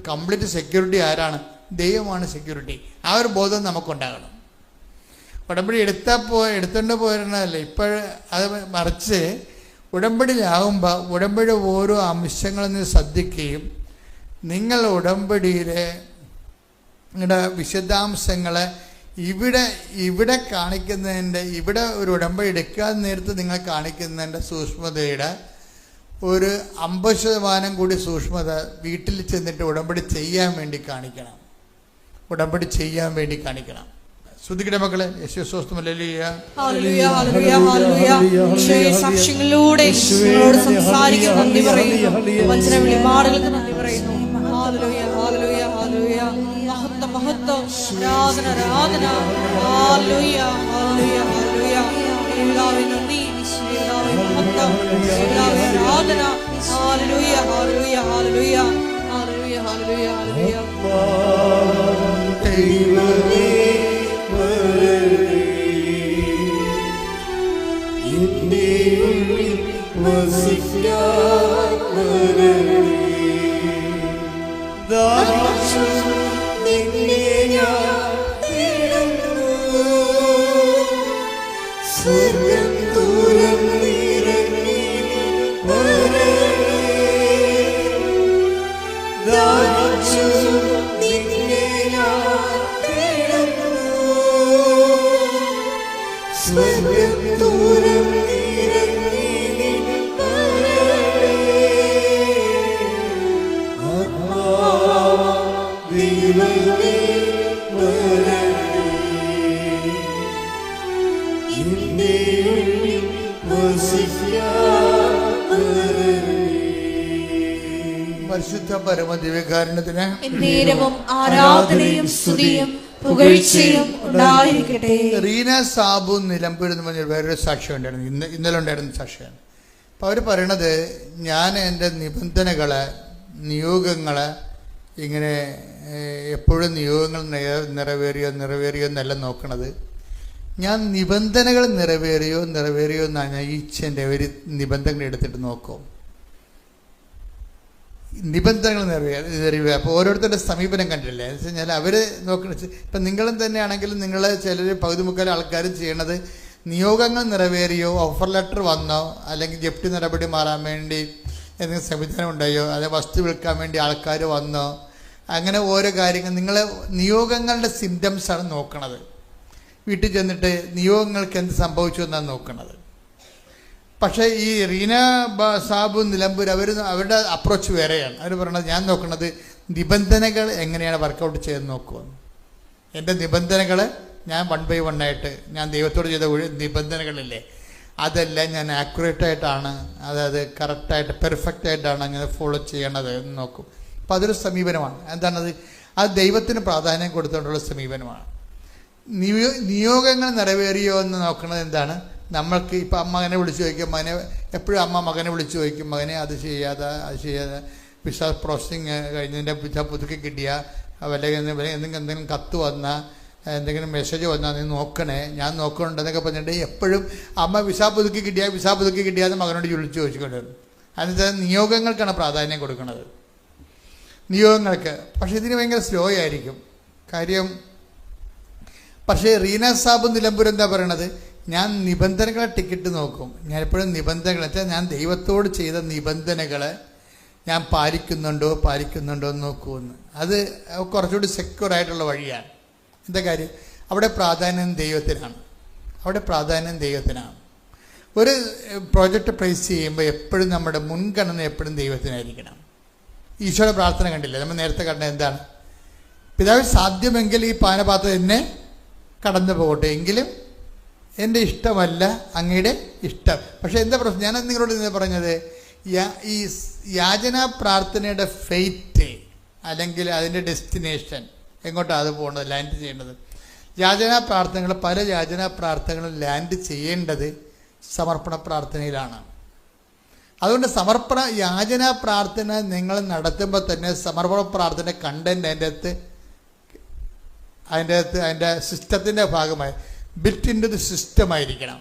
കംപ്ലീറ്റ് സെക്യൂരിറ്റി ആരാണ്? ദൈവമാണ് സെക്യൂരിറ്റി. ആ ഒരു ബോധം നമുക്കുണ്ടാകണം. ഉടമ്പടി എടുത്തുകൊണ്ട് പോരുന്നതല്ല. അത് മറിച്ച് ഉടമ്പടിയിലാകുമ്പോൾ ഉടമ്പടി ഓരോ അംശങ്ങളിൽ നിന്ന് ശ്രദ്ധിക്കുകയും നിങ്ങൾ ഉടമ്പടിയിലെ നിങ്ങളുടെ വിശദാംശങ്ങളെ ഇവിടെ കാണിക്കുന്നതിൻ്റെ, ഇവിടെ ഒരു ഉടമ്പടി എടുക്കാൻ നേരത്ത് നിങ്ങൾ കാണിക്കുന്നതിൻ്റെ സൂക്ഷ്മതയുടെ ഒരു 50% കൂടി സൂക്ഷ്മത വീട്ടിൽ ചെന്നിട്ട് ഉടമ്പടി ചെയ്യാൻ വേണ്ടി കാണിക്കണം. ശ്രദ്ധിക്കട്ടെ മക്കളെ. സാക്ഷ്യങ്ങളിലൂടെ സംസാരിക്കാൻ നന്ദി പറയുന്നു. വചന വെളിപാടുകൾക്ക് നന്ദി പറയുന്നു. മഹത്വം മഹത്വം, ആരാധന ആരാധന. ഹല്ലേലൂയ ഹല്ലേലൂയ ഹല്ലേലൂയ. യേശുവേ നന്ദി, യേശുവേ മഹത്വം, യേശുവേ ആരാധന. ഹല്ലേലൂയ ഹല്ലേലൂയ ഹല്ലേലൂയ ഹല്ലേലൂയ ഹല്ലേലൂയ ഹല്ലേലൂയ. ദൈവമേ പരിശുദ്ധ പരമദിവ്യകാരുണ്യത്തിന് നേരവും ആരാധനയും സ്തുതിയും പുകഴ്ചയും ഉണ്ടായിരിക്കട്ടെ. റീന സാബു നിലമ്പൂർ എന്ന് പറഞ്ഞ വേറൊരു സാക്ഷ്യം ഉണ്ടായിരുന്നു, ഇന്നലെ ഉണ്ടായിരുന്ന സാക്ഷിയാണ്. അപ്പം അവർ പറയണത്, ഞാൻ എൻ്റെ നിയോഗങ്ങളെ ഇങ്ങനെ എപ്പോഴും നിയോഗങ്ങൾ നിറവേറിയോ എന്നല്ല നോക്കണത്, ഞാൻ നിബന്ധനകൾ നിറവേറിയോ എന്നാണ് ഞാൻ ഈച്ചൻ്റെ ഒരു നിബന്ധനകൾ എടുത്തിട്ട് നോക്കും. നിബന്ധനകൾ നിറവേറുക. അപ്പോൾ ഓരോരുത്തരുടെ സമീപനം കണ്ടില്ലേ എന്ന് വെച്ച് കഴിഞ്ഞാൽ അവർ നോക്കണ. ഇപ്പം നിങ്ങളും തന്നെയാണെങ്കിലും നിങ്ങൾ ചിലർ പകുതി മുക്കാൽ ആൾക്കാരും ചെയ്യണത് നിയോഗങ്ങൾ നിറവേറിയോ, ഓഫർ ലെറ്റർ വന്നോ, അല്ലെങ്കിൽ ജപ്തി നടപടി മാറാൻ വേണ്ടി എന്തെങ്കിലും സംവിധാനം ഉണ്ടായോ, അതെ വസ്തു വിൽക്കാൻ വേണ്ടി ആൾക്കാർ വന്നോ, അങ്ങനെ ഓരോ കാര്യങ്ങൾ നിങ്ങൾ നിയോഗങ്ങളുടെ സിംറ്റംസാണ് നോക്കണത്. വീട്ടിൽ ചെന്നിട്ട് നിയോഗങ്ങൾക്ക് എന്ത് സംഭവിച്ചു എന്നാണ് നോക്കണത്. പക്ഷേ ഈ റീന സാബു നിലമ്പൂർ അവരുടെ അപ്രോച്ച് വേറെയാണ്. അവർ പറയണത്, ഞാൻ നോക്കുന്നത് നിബന്ധനകൾ എങ്ങനെയാണ് വർക്കൗട്ട് ചെയ്ത് നോക്കുമെന്ന്. എൻ്റെ നിബന്ധനകൾ ഞാൻ 1 by 1 ആയിട്ട് ഞാൻ ദൈവത്തോട് ചെയ്ത നിബന്ധനകളില്ലേ, അതെല്ലാം ഞാൻ ആക്യുറേറ്റായിട്ടാണ്, അതായത് കറക്റ്റായിട്ട് പെർഫെക്റ്റായിട്ടാണ് അങ്ങനെ ഫോളോ ചെയ്യണത് എന്ന് നോക്കും. അപ്പം അതൊരു സമീപനമാണ്. എന്താണത്? അത് ദൈവത്തിന് പ്രാധാന്യം കൊടുത്തുകൊണ്ടുള്ള സമീപനമാണ്. നിയോഗങ്ങൾ നിറവേറിയോ എന്ന് നോക്കുന്നത് എന്താണ്? നമ്മൾക്ക് ഇപ്പം അമ്മ മകനെ വിളിച്ച് ചോദിക്കും, എപ്പോഴും അമ്മ മകനെ വിളിച്ച് ചോദിക്കും, മകനെ അത് ചെയ്യാതെ വിസ പ്രോസസ്സിങ് കഴിഞ്ഞതിൻ്റെ വിസ പുതുക്കി കിട്ടിയ, എന്തെങ്കിലും കത്ത് വന്നാൽ, എന്തെങ്കിലും മെസ്സേജ് വന്നാൽ നീ നോക്കണേ, ഞാൻ നോക്കണുണ്ടെന്നൊക്കെ പറഞ്ഞിട്ട് എപ്പോഴും അമ്മ വിസ പുതുക്കി കിട്ടിയാന്ന് മകനോട് വിളിച്ച് ചോദിച്ചുകൊണ്ടിരുന്നു. അതിന് നിയോഗങ്ങൾക്കാണ് പ്രാധാന്യം കൊടുക്കുന്നത്, നിയോഗങ്ങൾക്ക്. പക്ഷേ ഇതിന് ഭയങ്കര സ്ലോ ആയിരിക്കും കാര്യം. പക്ഷേ റീന സാബ് നിലമ്പൂർ എന്താ പറയണത്? ഞാൻ നിബന്ധനകളെ ടിക്കറ്റ് നോക്കും. ഞാനെപ്പോഴും നിബന്ധനകൾ വെച്ചാൽ ഞാൻ ദൈവത്തോട് ചെയ്ത നിബന്ധനകൾ ഞാൻ പാലിക്കുന്നുണ്ടോ എന്ന് നോക്കുമെന്ന്. അത് കുറച്ചുകൂടി സെക്യൂർ ആയിട്ടുള്ള വഴിയാണ്. എന്താ കാര്യം? അവിടെ പ്രാധാന്യം ദൈവത്തിനാണ്. ഒരു പ്രോജക്റ്റ് പ്രൈസ് ചെയ്യുമ്പോൾ എപ്പോഴും നമ്മുടെ മുൻഗണന എപ്പോഴും ദൈവത്തിനായിരിക്കണം. ഈശോയുടെ പ്രാർത്ഥന കണ്ടില്ലേ? നമ്മൾ നേരത്തെ കണ്ട എന്താണ്? പിതാവ് സാധ്യമെങ്കിൽ ഈ പാനപാത്രം എന്നെ കടന്നു പോകട്ടെ, എങ്കിലും എൻ്റെ ഇഷ്ടമല്ല അങ്ങയുടെ ഇഷ്ടം. പക്ഷേ എന്താ പ്രശ്നം? ഞാൻ നിങ്ങളോട് ഇന്ന് പറഞ്ഞത്, ഈ യാചനാ പ്രാർത്ഥനയുടെ ഫെയ്റ്റ് അല്ലെങ്കിൽ അതിൻ്റെ ഡെസ്റ്റിനേഷൻ എങ്ങോട്ടാണ് അത് പോകുന്നത്, ലാൻഡ് ചെയ്യേണ്ടത്? പല യാചനാ പ്രാർത്ഥനകളും ലാൻഡ് ചെയ്യേണ്ടത് സമർപ്പണ പ്രാർത്ഥനയിലാണ്. അതുകൊണ്ട് യാചനാ പ്രാർത്ഥന നിങ്ങൾ നടത്തുമ്പോൾ തന്നെ സമർപ്പണ പ്രാർത്ഥന കണ്ടന്റ് അതിൻ്റെ സിസ്റ്റത്തിൻ്റെ ഭാഗമായി ബിൽറ്റ് ഇൻ ടു ദി സിസ്റ്റമായിരിക്കണം.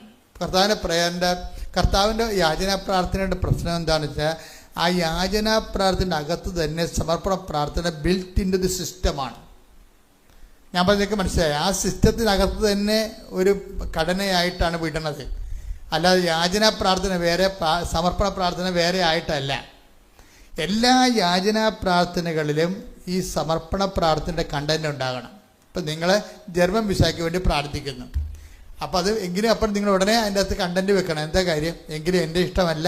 കർത്താവിൻ്റെ യാചനാ പ്രാർത്ഥനയുടെ പ്രശ്നം എന്താണെന്ന് വെച്ചാൽ, ആ യാചനാ പ്രാർത്ഥനയുടെ അകത്ത് തന്നെ സമർപ്പണ പ്രാർത്ഥന ബിൽറ്റ് ഇൻ ടു ദി സിസ്റ്റമാണ്. ഞാൻ പറഞ്ഞതൊക്കെ മനസ്സിലായി. ആ സിസ്റ്റത്തിനകത്ത് തന്നെ ഒരു ഘടനയായിട്ടാണ് വിടണത്. അല്ലാതെ യാചനാ പ്രാർത്ഥന വേറെ, സമർപ്പണ പ്രാർത്ഥന വേറെ ആയിട്ടല്ല. എല്ലാ യാചനാ പ്രാർത്ഥനകളിലും ഈ സമർപ്പണ പ്രാർത്ഥനയുടെ കണ്ടന്റ് ഉണ്ടാകണം. ഇപ്പം നിങ്ങൾ ജർമ്മൻ വിസയ്ക്ക് വേണ്ടി പ്രാർത്ഥിക്കുന്നു, അപ്പോൾ അത് എങ്കിലും അപ്പോൾ നിങ്ങൾ ഉടനെ അതിൻ്റെ അകത്ത് കണ്ടന്റ് വെക്കണം. എന്താ കാര്യം? എങ്കിലും എൻ്റെ ഇഷ്ടമല്ല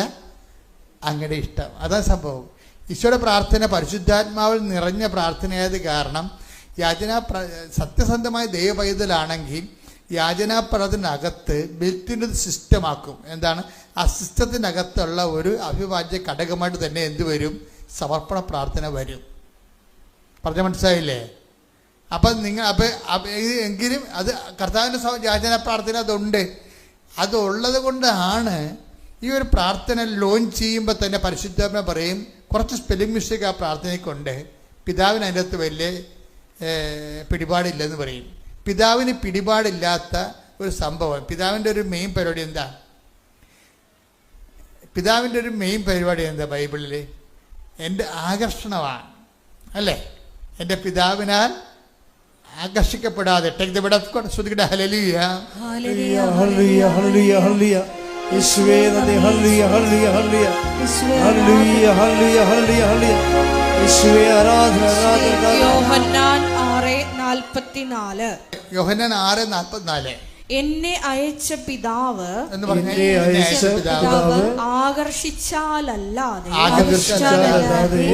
അങ്ങയുടെ ഇഷ്ടം. അതാണ് സംഭവം. ഈശോയുടെ പ്രാർത്ഥന പരിശുദ്ധാത്മാവിൽ നിറഞ്ഞ പ്രാർത്ഥനയായത് കാരണം സത്യസന്ധമായ ദൈവപൈതലാണെങ്കിൽ യാചനാ പ്രാർത്ഥനകത്ത് ബിൽറ്റിൻ്റെ സിസ്റ്റമാക്കും. എന്താണ്? ആ സിസ്റ്റത്തിനകത്തുള്ള ഒരു അവിഭാജ്യ ഘടകമായിട്ട് തന്നെ എന്ത് വരും? സമർപ്പണ പ്രാർത്ഥന വരും. പറഞ്ഞ മനസ്സിലായില്ലേ? അപ്പം എങ്കിലും അത് കർത്താവിൻ്റെ യാചനാ പ്രാർത്ഥന അതുള്ളത് കൊണ്ടാണ് ഈ ഒരു പ്രാർത്ഥന ലോഞ്ച് ചെയ്യുമ്പോൾ തന്നെ പരിശുദ്ധാത്മാവ് പറയും, കുറച്ച് സ്പെല്ലിംഗ് മിസ്റ്റേക്ക് ആ പ്രാർത്ഥനയ്ക്കുണ്ട്, പിതാവിന് അതിൻ്റെ അകത്ത് വലിയ പിടിപാടില്ലെന്ന് പറയും. പിതാവിന് പിടിപാടില്ലാത്ത ഒരു സംഭവം. പിതാവിൻ്റെ ഒരു മെയിൻ പരിപാടി എന്താ? ബൈബിളിൽ എൻ്റെ ആകർഷണമാണ്, അല്ലേ? എൻ്റെ പിതാവിനാൽ ആകർഷിക്കപ്പെടാതെ take the bed of God. ശ്രുതിക്കട്ടെ ഹല്ലേലൂയ, ഹല്ലേലൂയ, ഹല്ലേലൂയ, ഹല്ലേലൂയ, ഹല്ലേലൂയ. യേശുവേ നന്ദി. ഹല്ലേലൂയ, ഹല്ലേലൂയ, ഹല്ലേലൂയ, ഹല്ലേലൂയ, ഹല്ലേലൂയ, ഹല്ലേലൂയ, ഹല്ലേലൂയ. യേശുവേ ആരാധന, ആരാധന. യോഹന്നാൻ 6:44. യോഹന്നാൻ 6:44. എന്നെ അയച്ച പിതാവ് ആകർഷിച്ചാലല്ലാതെ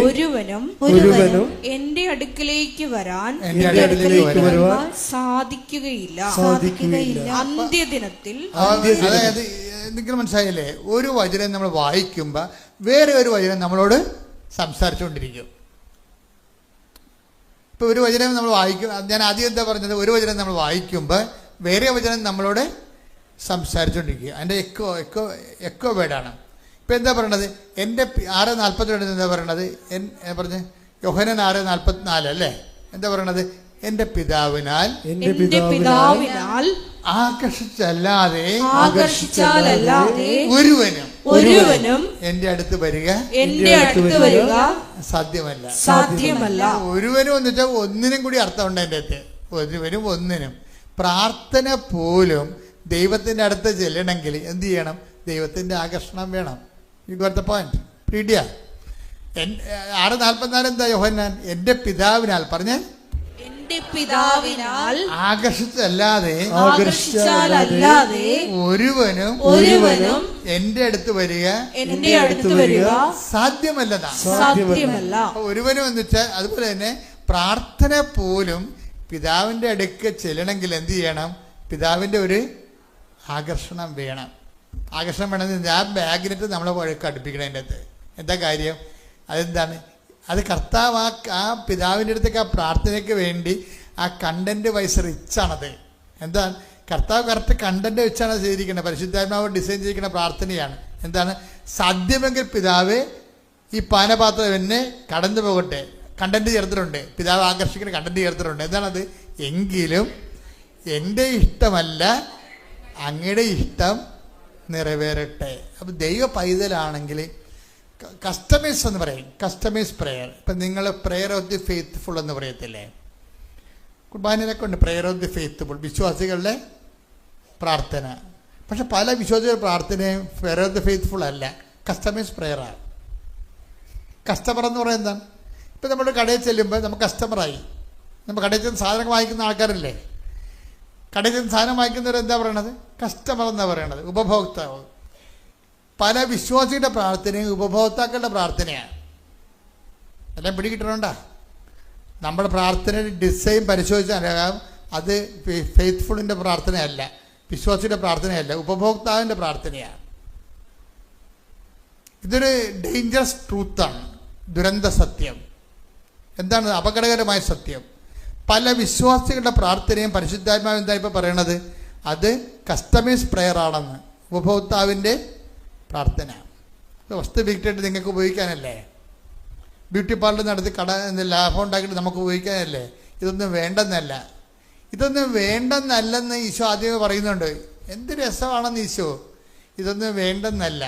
ഒരുവനും എന്റെ അടുക്കിലേക്ക് വരാൻ സാധിക്കുകയില്ല. അന്ത്യദിനത്തിൽ, അതായത് എന്തെങ്കിലും മനസ്സിലായില്ലേ? ഒരു വചനം നമ്മൾ വായിക്കുമ്പോ വേറെ ഒരു വചനം നമ്മളോട് സംസാരിച്ചുകൊണ്ടിരിക്കും. ഇപ്പൊ ഒരു വചനം നമ്മൾ വായിക്കും, ഞാൻ ആദ്യം എന്താ പറഞ്ഞത്? ഒരു വചനം നമ്മൾ വായിക്കുമ്പോൾ വേറെ വചനം നമ്മളോട് സംസാരിച്ചുകൊണ്ടിരിക്കുക. അതിൻ്റെ എക്കോ വേർഡാണ്. ഇപ്പം എന്താ പറയണത്? എൻ്റെ 6:42 എന്താ പറയണത്? പറഞ്ഞ് യോഹന്നാൻ 6:44 അല്ലേ? എന്താ പറയണത്? എൻ്റെ പിതാവിനാൽ ആകർഷിച്ചല്ലാതെ ഒരുവനും എൻ്റെ അടുത്ത് വരിക സാധ്യമല്ല. ഒരുവനും എന്ന് വെച്ചാൽ ഒന്നിനും കൂടി അർത്ഥമുണ്ട് അതിൻ്റെ അകത്ത്. ഒന്നിനും പ്രാർത്ഥന പോലും ദൈവത്തിൻ്റെ അടുത്ത് ചെല്ലണമെങ്കിൽ എന്ത് ചെയ്യണം? ദൈവത്തിൻ്റെ ആകർഷണം വേണം. You got the point. Pedia 6:44 എന്താ യോഹന്നാൻ? എൻ്റെ പിതാവിനാൽ പറഞ്ഞേ, എന്റെ പിതാവിനാൽ ആകർഷിച്ചല്ലാതെ ഒരുവനും എന്റെ അടുത്ത് വരിക സാധ്യമല്ല. ഒരുവനും എന്ന് വെച്ചാൽ അതുപോലെ തന്നെ പ്രാർത്ഥന പോലും പിതാവിൻ്റെ അടുക്ക് ചെല്ലണമെങ്കിൽ എന്ത് ചെയ്യണം? പിതാവിൻ്റെ ഒരു ആകർഷണം വേണം. ആകർഷണം വേണമെന്ന് ആ ബാഗിനിട്ട് നമ്മളെ വഴക്ക് അടുപ്പിക്കണം. അതിൻ്റെ അകത്ത് എന്താ കാര്യം? അതെന്താണ്? അത് കർത്താവ് ആ പിതാവിൻ്റെ അടുത്തേക്ക് ആ പ്രാർത്ഥനയ്ക്ക് വേണ്ടി ആ കണ്ടന്റ് വൈസ് റിച്ചാണത്. എന്താണ്? കർത്താവ് കറക്റ്റ് കണ്ടന്റ് വെച്ചാണ് ചെയ്തിരിക്കുന്നത്. പരിശുദ്ധാത്മാവ് ഡിസൈൻ ചെയ്തിരിക്കുന്ന പ്രാർത്ഥനയാണ്. എന്താണ്? സാധ്യമെങ്കിൽ പിതാവ് ഈ പാനപാത്രം എന്നെ കടന്നു പോകട്ടെ. കണ്ടന്റ് ചേർത്തിട്ടുണ്ട്, പിതാവ് ആകർഷിക്കുന്ന കണ്ടന്റ് ചേർത്തിട്ടുണ്ട്. എന്താണത്? എങ്കിലും എൻ്റെ ഇഷ്ടമല്ല അങ്ങയുടെ ഇഷ്ടം നിറവേറട്ടെ. അപ്പം ദൈവ പൈതലാണെങ്കിൽ കസ്റ്റമൈസ് എന്ന് പറയും, കസ്റ്റമൈസ് പ്രെയർ. ഇപ്പം നിങ്ങൾ പ്രെയർ ഓഫ് ദി ഫെയ്ത്ത്ഫുൾ എന്ന് പറയത്തില്ലേ? കുർബാനയിലൊക്കെ ഉണ്ട് പ്രെയർ ഓഫ് ദി ഫെയ്ത്ത്ഫുൾ, വിശ്വാസികളുടെ പ്രാർത്ഥന. പക്ഷെ പല വിശ്വാസികളുടെ പ്രാർത്ഥനയും ഫെയർ ഓഫ് ദ ഫെയ്ത്ത്ഫുൾ അല്ല, കസ്റ്റമൈസ് പ്രെയറാണ്. കസ്റ്റമർ എന്ന് പറയുന്നത് എന്താണ്? ഇപ്പം നമ്മുടെ കടയിൽ ചെല്ലുമ്പോൾ നമുക്ക് കസ്റ്റമറായി, നമ്മൾ കടയിൽ ചെന്ന് സാധനം വാങ്ങിക്കുന്ന ആൾക്കാരല്ലേ, കടയിൽ ചെന്ന് സാധനം വാങ്ങിക്കുന്നവർ എന്താ പറയണത്? കസ്റ്റമർ എന്നാണ് പറയണത്, ഉപഭോക്താവ്. പല വിശ്വാസികളുടെ പ്രാർത്ഥനയും ഉപഭോക്താക്കളുടെ പ്രാർത്ഥനയാണ്. എല്ലാം പിടികിട്ടണോണ്ടാ? നമ്മുടെ പ്രാർത്ഥനയുടെ ഡിസൈൻ പരിശോധിച്ചാൽ അത് ഫെയ്ത്ത്ഫുള്ളിൻ്റെ പ്രാർത്ഥനയല്ല, വിശ്വാസിയുടെ പ്രാർത്ഥനയല്ല, ഉപഭോക്താവിൻ്റെ പ്രാർത്ഥനയാണ്. ഇതൊരു ഡേഞ്ചറസ് ട്രൂത്താണ്, ദുരന്ത സത്യം. എന്താണ് അപകടകരമായ സത്യം? പല വിശ്വാസികളുടെ പ്രാർത്ഥനയും പരിശുദ്ധാത്മാവ് എന്താ ഇപ്പോൾ പറയണത്? അത് കസ്റ്റമൈസ് പ്രെയർ ആണെന്ന്, ഉപഭോക്താവിൻ്റെ പ്രാർത്ഥന. വസ്തു വിറ്റിട്ട് നിങ്ങൾക്ക് ഉപയോഗിക്കാനല്ലേ, ബ്യൂട്ടി പാർലർ നടത്തി ലാഭം ഉണ്ടാക്കിയിട്ട് നമുക്ക് ഉപയോഗിക്കാനല്ലേ. ഇതൊന്നും വേണ്ടെന്നല്ല, ഇതൊന്നും വേണ്ടെന്നല്ലെന്ന് ഈശോ ആദ്യമേ പറയുന്നുണ്ട്. എന്ത് രസമാണെന്ന് ഈശോ, ഇതൊന്നും വേണ്ടെന്നല്ല.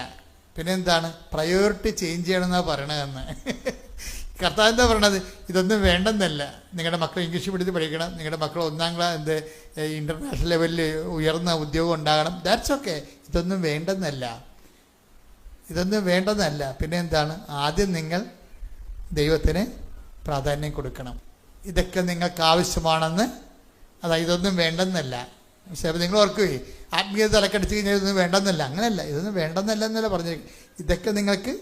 പിന്നെ എന്താണ്? പ്രയോറിറ്റി ചേഞ്ച് ചെയ്യണമെന്നാണ് പറയണതെന്ന്. കർത്താവ് എന്താ പറയണത്? ഇതൊന്നും വേണ്ടെന്നല്ല. നിങ്ങളുടെ മക്കൾ ഇംഗ്ലീഷ് മീഡിയത്തിൽ പഠിക്കണം, നിങ്ങളുടെ മക്കൾ 1ാം ക്ലാസ് ഇൻ്റർനാഷണൽ ലെവലിൽ ഉയർന്ന ഉദ്യോഗം ഉണ്ടാകണം, ദാറ്റ്സ് ഓക്കെ. ഇതൊന്നും വേണ്ടെന്നല്ല, ഇതൊന്നും വേണ്ടെന്നല്ല. പിന്നെ എന്താണ്? ആദ്യം നിങ്ങൾ ദൈവത്തിന് പ്രാധാന്യം കൊടുക്കണം. ഇതൊക്കെ നിങ്ങൾക്ക് ആവശ്യമാണെന്ന്, അതായത് ഇതൊന്നും വേണ്ടെന്നല്ല. പക്ഷേ നിങ്ങൾ ഓർക്കുകയെ ആത്മീയത തലക്കടിച്ച് കഴിഞ്ഞാൽ ഇതൊന്നും വേണ്ടെന്നല്ല, അങ്ങനെയല്ല. ഇതൊന്നും വേണ്ടെന്നല്ല എന്നല്ല പറഞ്ഞിരിക്കും. ഇതൊക്കെ നിങ്ങൾക്ക്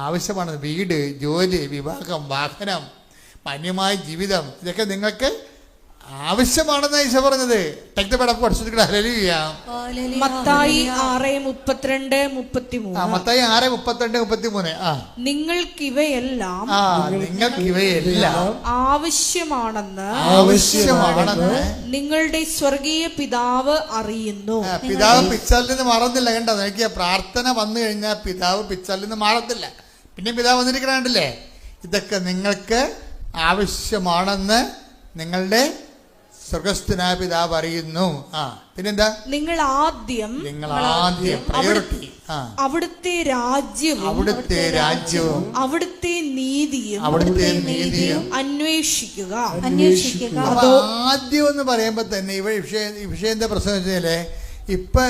ആവശ്യമാണ്. വീട്, ജോലി, വിവാഹം, വാഹനം, മാന്യമായ ജീവിതം, ഇതൊക്കെ നിങ്ങൾക്ക് ആവശ്യമാണെന്ന് ഈശോ പറഞ്ഞത്. Take the bed of God. Hallelujah. Mathai 6:32-33. Mathai 6:32-33. നിങ്ങൾക്കിവയെല്ലാം ആവശ്യമാണെന്ന് നിങ്ങളുടെ സ്വർഗീയ പിതാവ് അറിയുന്നു. പിതാവ് പിച്ചാലിൽ നിന്ന് മാറുന്നില്ല. കണ്ടോ? നോക്കിയ പ്രാർത്ഥന വന്നു കഴിഞ്ഞാൽ പിതാവ് പിച്ചാലിൽ നിന്ന് മാറത്തില്ല. പിന്നെ പിതാവ് വന്നിരിക്കണേ. ഇതൊക്കെ നിങ്ങൾക്ക് ആവശ്യമാണെന്ന് നിങ്ങളുടെ സ്വർഗസ്ഥനായ പിതാവ് അറിയുന്നു. പിന്നെന്താ? നിങ്ങൾ ആദ്യം പ്രയോറിറ്റി അവിടുത്തെ രാജ്യവും അവിടുത്തെ നീതിയും അന്വേഷിക്കുക. ആദ്യം എന്ന് പറയുമ്പോൾ തന്നെ ഈ വിഷയം എന്താ പ്രശ്നം വെച്ചാല്, ഇപ്പൊ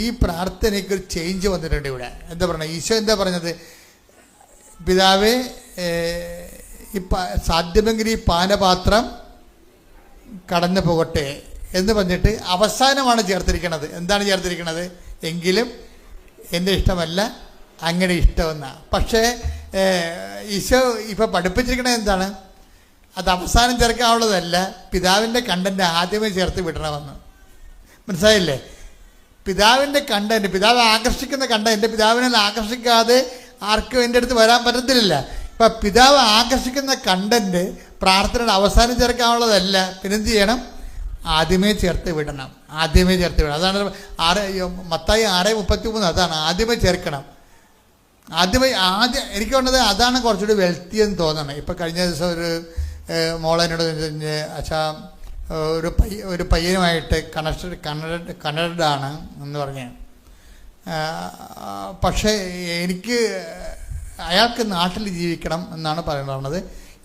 ഈ പ്രാർത്ഥനയ്ക്ക് ഒരു ചേഞ്ച് വന്നിട്ടുണ്ട് ഇവിടെ. എന്താ പറഞ്ഞ? ഈശോ എന്താ പറഞ്ഞത്? പിതാവേ, സാധ്യമെങ്കിൽ ഈ പാനപാത്രം കടന്നു പോകട്ടെ എന്ന് പറഞ്ഞിട്ട് അവസാനമാണ് ചേർത്തിരിക്കണത്. എന്താണ് ചേർത്തിരിക്കണത്? എങ്കിലും എൻ്റെ ഇഷ്ടമല്ല അങ്ങയുടെ ഇഷ്ടമെന്ന. പക്ഷേ ഈശോ ഇപ്പം പഠിപ്പിച്ചിരിക്കണത് എന്താണ്? അത് അവസാനം ചേർക്കാനുള്ളതല്ല, പിതാവിൻ്റെ കണ്ടന്റ് ആദ്യമേ ചേർത്ത് വിടണമെന്ന്. മനസ്സിലായില്ലേ? പിതാവിൻ്റെ കണ്ടന്റ്, പിതാവ് ആകർഷിക്കുന്ന കണ്ടന്റ്, എൻ്റെ പിതാവിനെ ആകർഷിക്കാതെ ആർക്കും എൻ്റെ അടുത്ത് വരാൻ പറ്റത്തില്ല. ഇപ്പം പിതാവ് ആകർഷിക്കുന്ന കണ്ടന്റ് പ്രാർത്ഥനയുടെ അവസാനം ചേർക്കാനുള്ളതല്ല, പിന്നെന്ത് ചെയ്യണം? ആദ്യമേ ചേർത്ത് വിടണം. അതാണ് മത്തായി 6:33. അതാണ് ആദ്യമേ ചേർക്കണം. ആദ്യം എനിക്ക് വേണ്ടത് അതാണ് കുറച്ചുകൂടി വെൽത്തി എന്ന് തോന്നണം. ഇപ്പം കഴിഞ്ഞ ദിവസം ഒരു മോളെന്നോട് അച്ഛാ ഒരു പയ്യനുമായിട്ട് കണക്റ്റഡാണ് എന്ന് പറഞ്ഞ്. പക്ഷേ എനിക്ക് അയാൾക്ക് നാട്ടിൽ ജീവിക്കണം എന്നാണ് പറയുന്നത്.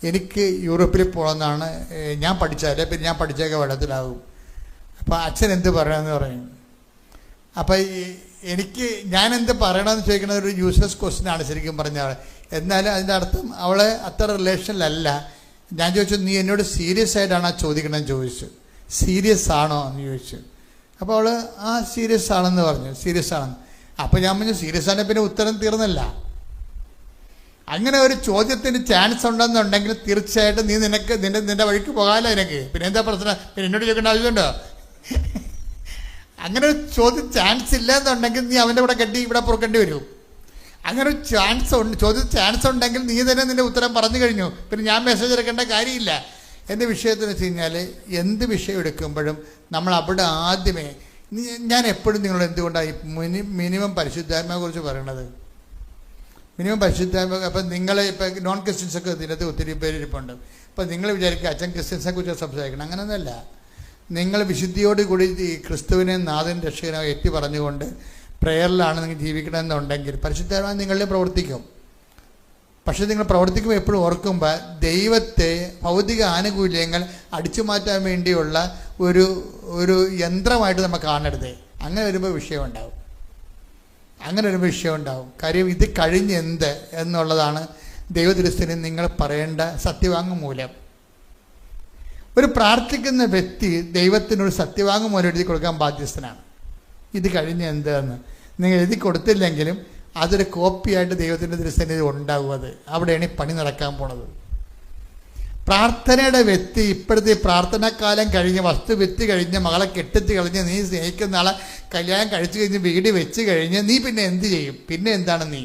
എനിക്ക് യൂറോപ്പിൽ പോകണമെന്നാണ് ഞാൻ പഠിച്ചാൽ. പിന്നെ ഞാൻ പഠിച്ചൊക്കെ വെള്ളത്തിലാകും. അപ്പോൾ അച്ഛൻ എന്ത് പറയണമെന്ന് പറയും. അപ്പം ഞാൻ എന്ത് പറയണമെന്ന് ചോദിക്കുന്നത് ഒരു യൂസ്ലെസ് ക്വസ്റ്റ്യനാണ് ശരിക്കും പറഞ്ഞാൽ. എന്നാലും അതിൻ്റെ അർത്ഥം അവളെ അത്ര റിലേഷനിലല്ല. ഞാൻ ചോദിച്ചു, നീ എന്നോട് സീരിയസ് ആയിട്ടാണ് ചോദിക്കണമെന്ന് ചോദിച്ചു. സീരിയസ് ആണോ എന്ന് ചോദിച്ചു. അപ്പോൾ അവൾ സീരിയസ് ആണെന്ന് പറഞ്ഞു. സീരിയസ് ആണെന്ന്. അപ്പോൾ ഞാൻ പറഞ്ഞു, സീരിയസ് ആണെങ്കിൽ പിന്നെ ഉത്തരം തീർന്നല്ല. അങ്ങനെ ഒരു ചോദ്യത്തിന് ചാൻസ് ഉണ്ടെന്നുണ്ടെങ്കിൽ തീർച്ചയായിട്ടും നീ നിന്റെ വഴിക്ക് പോകാമല്ലോ. നിനക്ക് പിന്നെ എന്താ പ്രശ്നം? പിന്നെ എന്നോട് ചോദിക്കേണ്ട ആവശ്യമുണ്ടോ? അങ്ങനെ ഒരു ചോദ്യം ചാൻസ് ഇല്ല എന്നുണ്ടെങ്കിൽ നീ അവൻ്റെ ഇവിടെ കെട്ടി ഇവിടെ പുറക്കേണ്ടി വരും. അങ്ങനെ ഒരു ചാൻസ് ഉണ്ടെങ്കിൽ നീ തന്നെ നിന്റെ ഉത്തരം പറഞ്ഞു കഴിഞ്ഞു. പിന്നെ ഞാൻ മെസ്സേജ് എടുക്കേണ്ട കാര്യമില്ല. എൻ്റെ വിഷയത്തിന് വെച്ച് കഴിഞ്ഞാൽ എന്ത് വിഷയം എടുക്കുമ്പോഴും നമ്മൾ അവിടെ ആദ്യമേ, ഞാൻ എപ്പോഴും നിങ്ങളോട് എന്തുകൊണ്ടാണ് മിനിമം പരിശുദ്ധാത്മാവിനെ കുറിച്ച് പറയണത്? മിനിമം പരിശുദ്ധാത്മ. അപ്പം നിങ്ങളെ ഇപ്പം നോൺ ക്രിസ്ത്യൻസൊക്കെ ഇതിനകത്ത് ഒത്തിരി പേരിരിപ്പുണ്ട്. അപ്പം നിങ്ങൾ വിചാരിക്കുക അച്ഛൻ ക്രിസ്ത്യൻസിനെ കുറിച്ച് സംസാരിക്കണം. അങ്ങനെയൊന്നുമല്ല. നിങ്ങൾ വിശുദ്ധിയോടുകൂടി ഈ ക്രിസ്തുവിനെ നാഥൻ രക്ഷകനെ എത്തി പറഞ്ഞുകൊണ്ട് പ്രേയറിലാണ് നിങ്ങൾ ജീവിക്കണമെന്നുണ്ടെങ്കിൽ പരിശുദ്ധാത്മാവ് നിങ്ങളിൽ പ്രവർത്തിക്കും. പക്ഷേ നിങ്ങൾ പ്രവർത്തിക്കുമ്പോൾ എപ്പോഴും ഓർക്കുമ്പോൾ ദൈവത്തെ ഭൗതിക ആനുകൂല്യങ്ങൾ അടിച്ചു മാറ്റാൻ വേണ്ടിയുള്ള ഒരു യന്ത്രമായിട്ട് നമ്മൾ കാണരുത്. അങ്ങനെ വരുമ്പോൾ വിഷയം ഉണ്ടാവും. കാര്യം ഇത് കഴിഞ്ഞെന്ത് എന്നുള്ളതാണ് ദൈവദൃശ്യത്തിന് നിങ്ങൾ പറയേണ്ട സത്യവാങ്മൂലം. ഒരു പ്രാർത്ഥിക്കുന്ന വ്യക്തി ദൈവത്തിനൊരു സത്യവാങ്മൂലം എഴുതി കൊടുക്കാൻ ബാധ്യസ്ഥനാണ്. ഇത് കഴിഞ്ഞെന്ത് എന്ന് നിങ്ങൾ എഴുതി കൊടുത്തില്ലെങ്കിലും അതൊരു കോപ്പിയായിട്ട് ദൈവത്തിൻ്റെ ദൃശ്യത്തിൽ ഉണ്ടാകും. അവിടെയാണ് ഈ പണി നടക്കാൻ പോണത്. പ്രാർത്ഥനയുടെ വ്യക്തി ഇപ്പോഴത്തെ പ്രാർത്ഥനാകാലം കഴിഞ്ഞ് വസ്തു വിറ്റ് കഴിഞ്ഞ് മകളെ കെട്ടിച്ച് കഴിഞ്ഞ് നീ സ്നേഹിക്കുന്ന ആളെ കല്യാണം കഴിച്ചു കഴിഞ്ഞ് വീട് വെച്ച് കഴിഞ്ഞ് നീ പിന്നെ എന്ത് ചെയ്യും? പിന്നെ എന്താണ് നീ?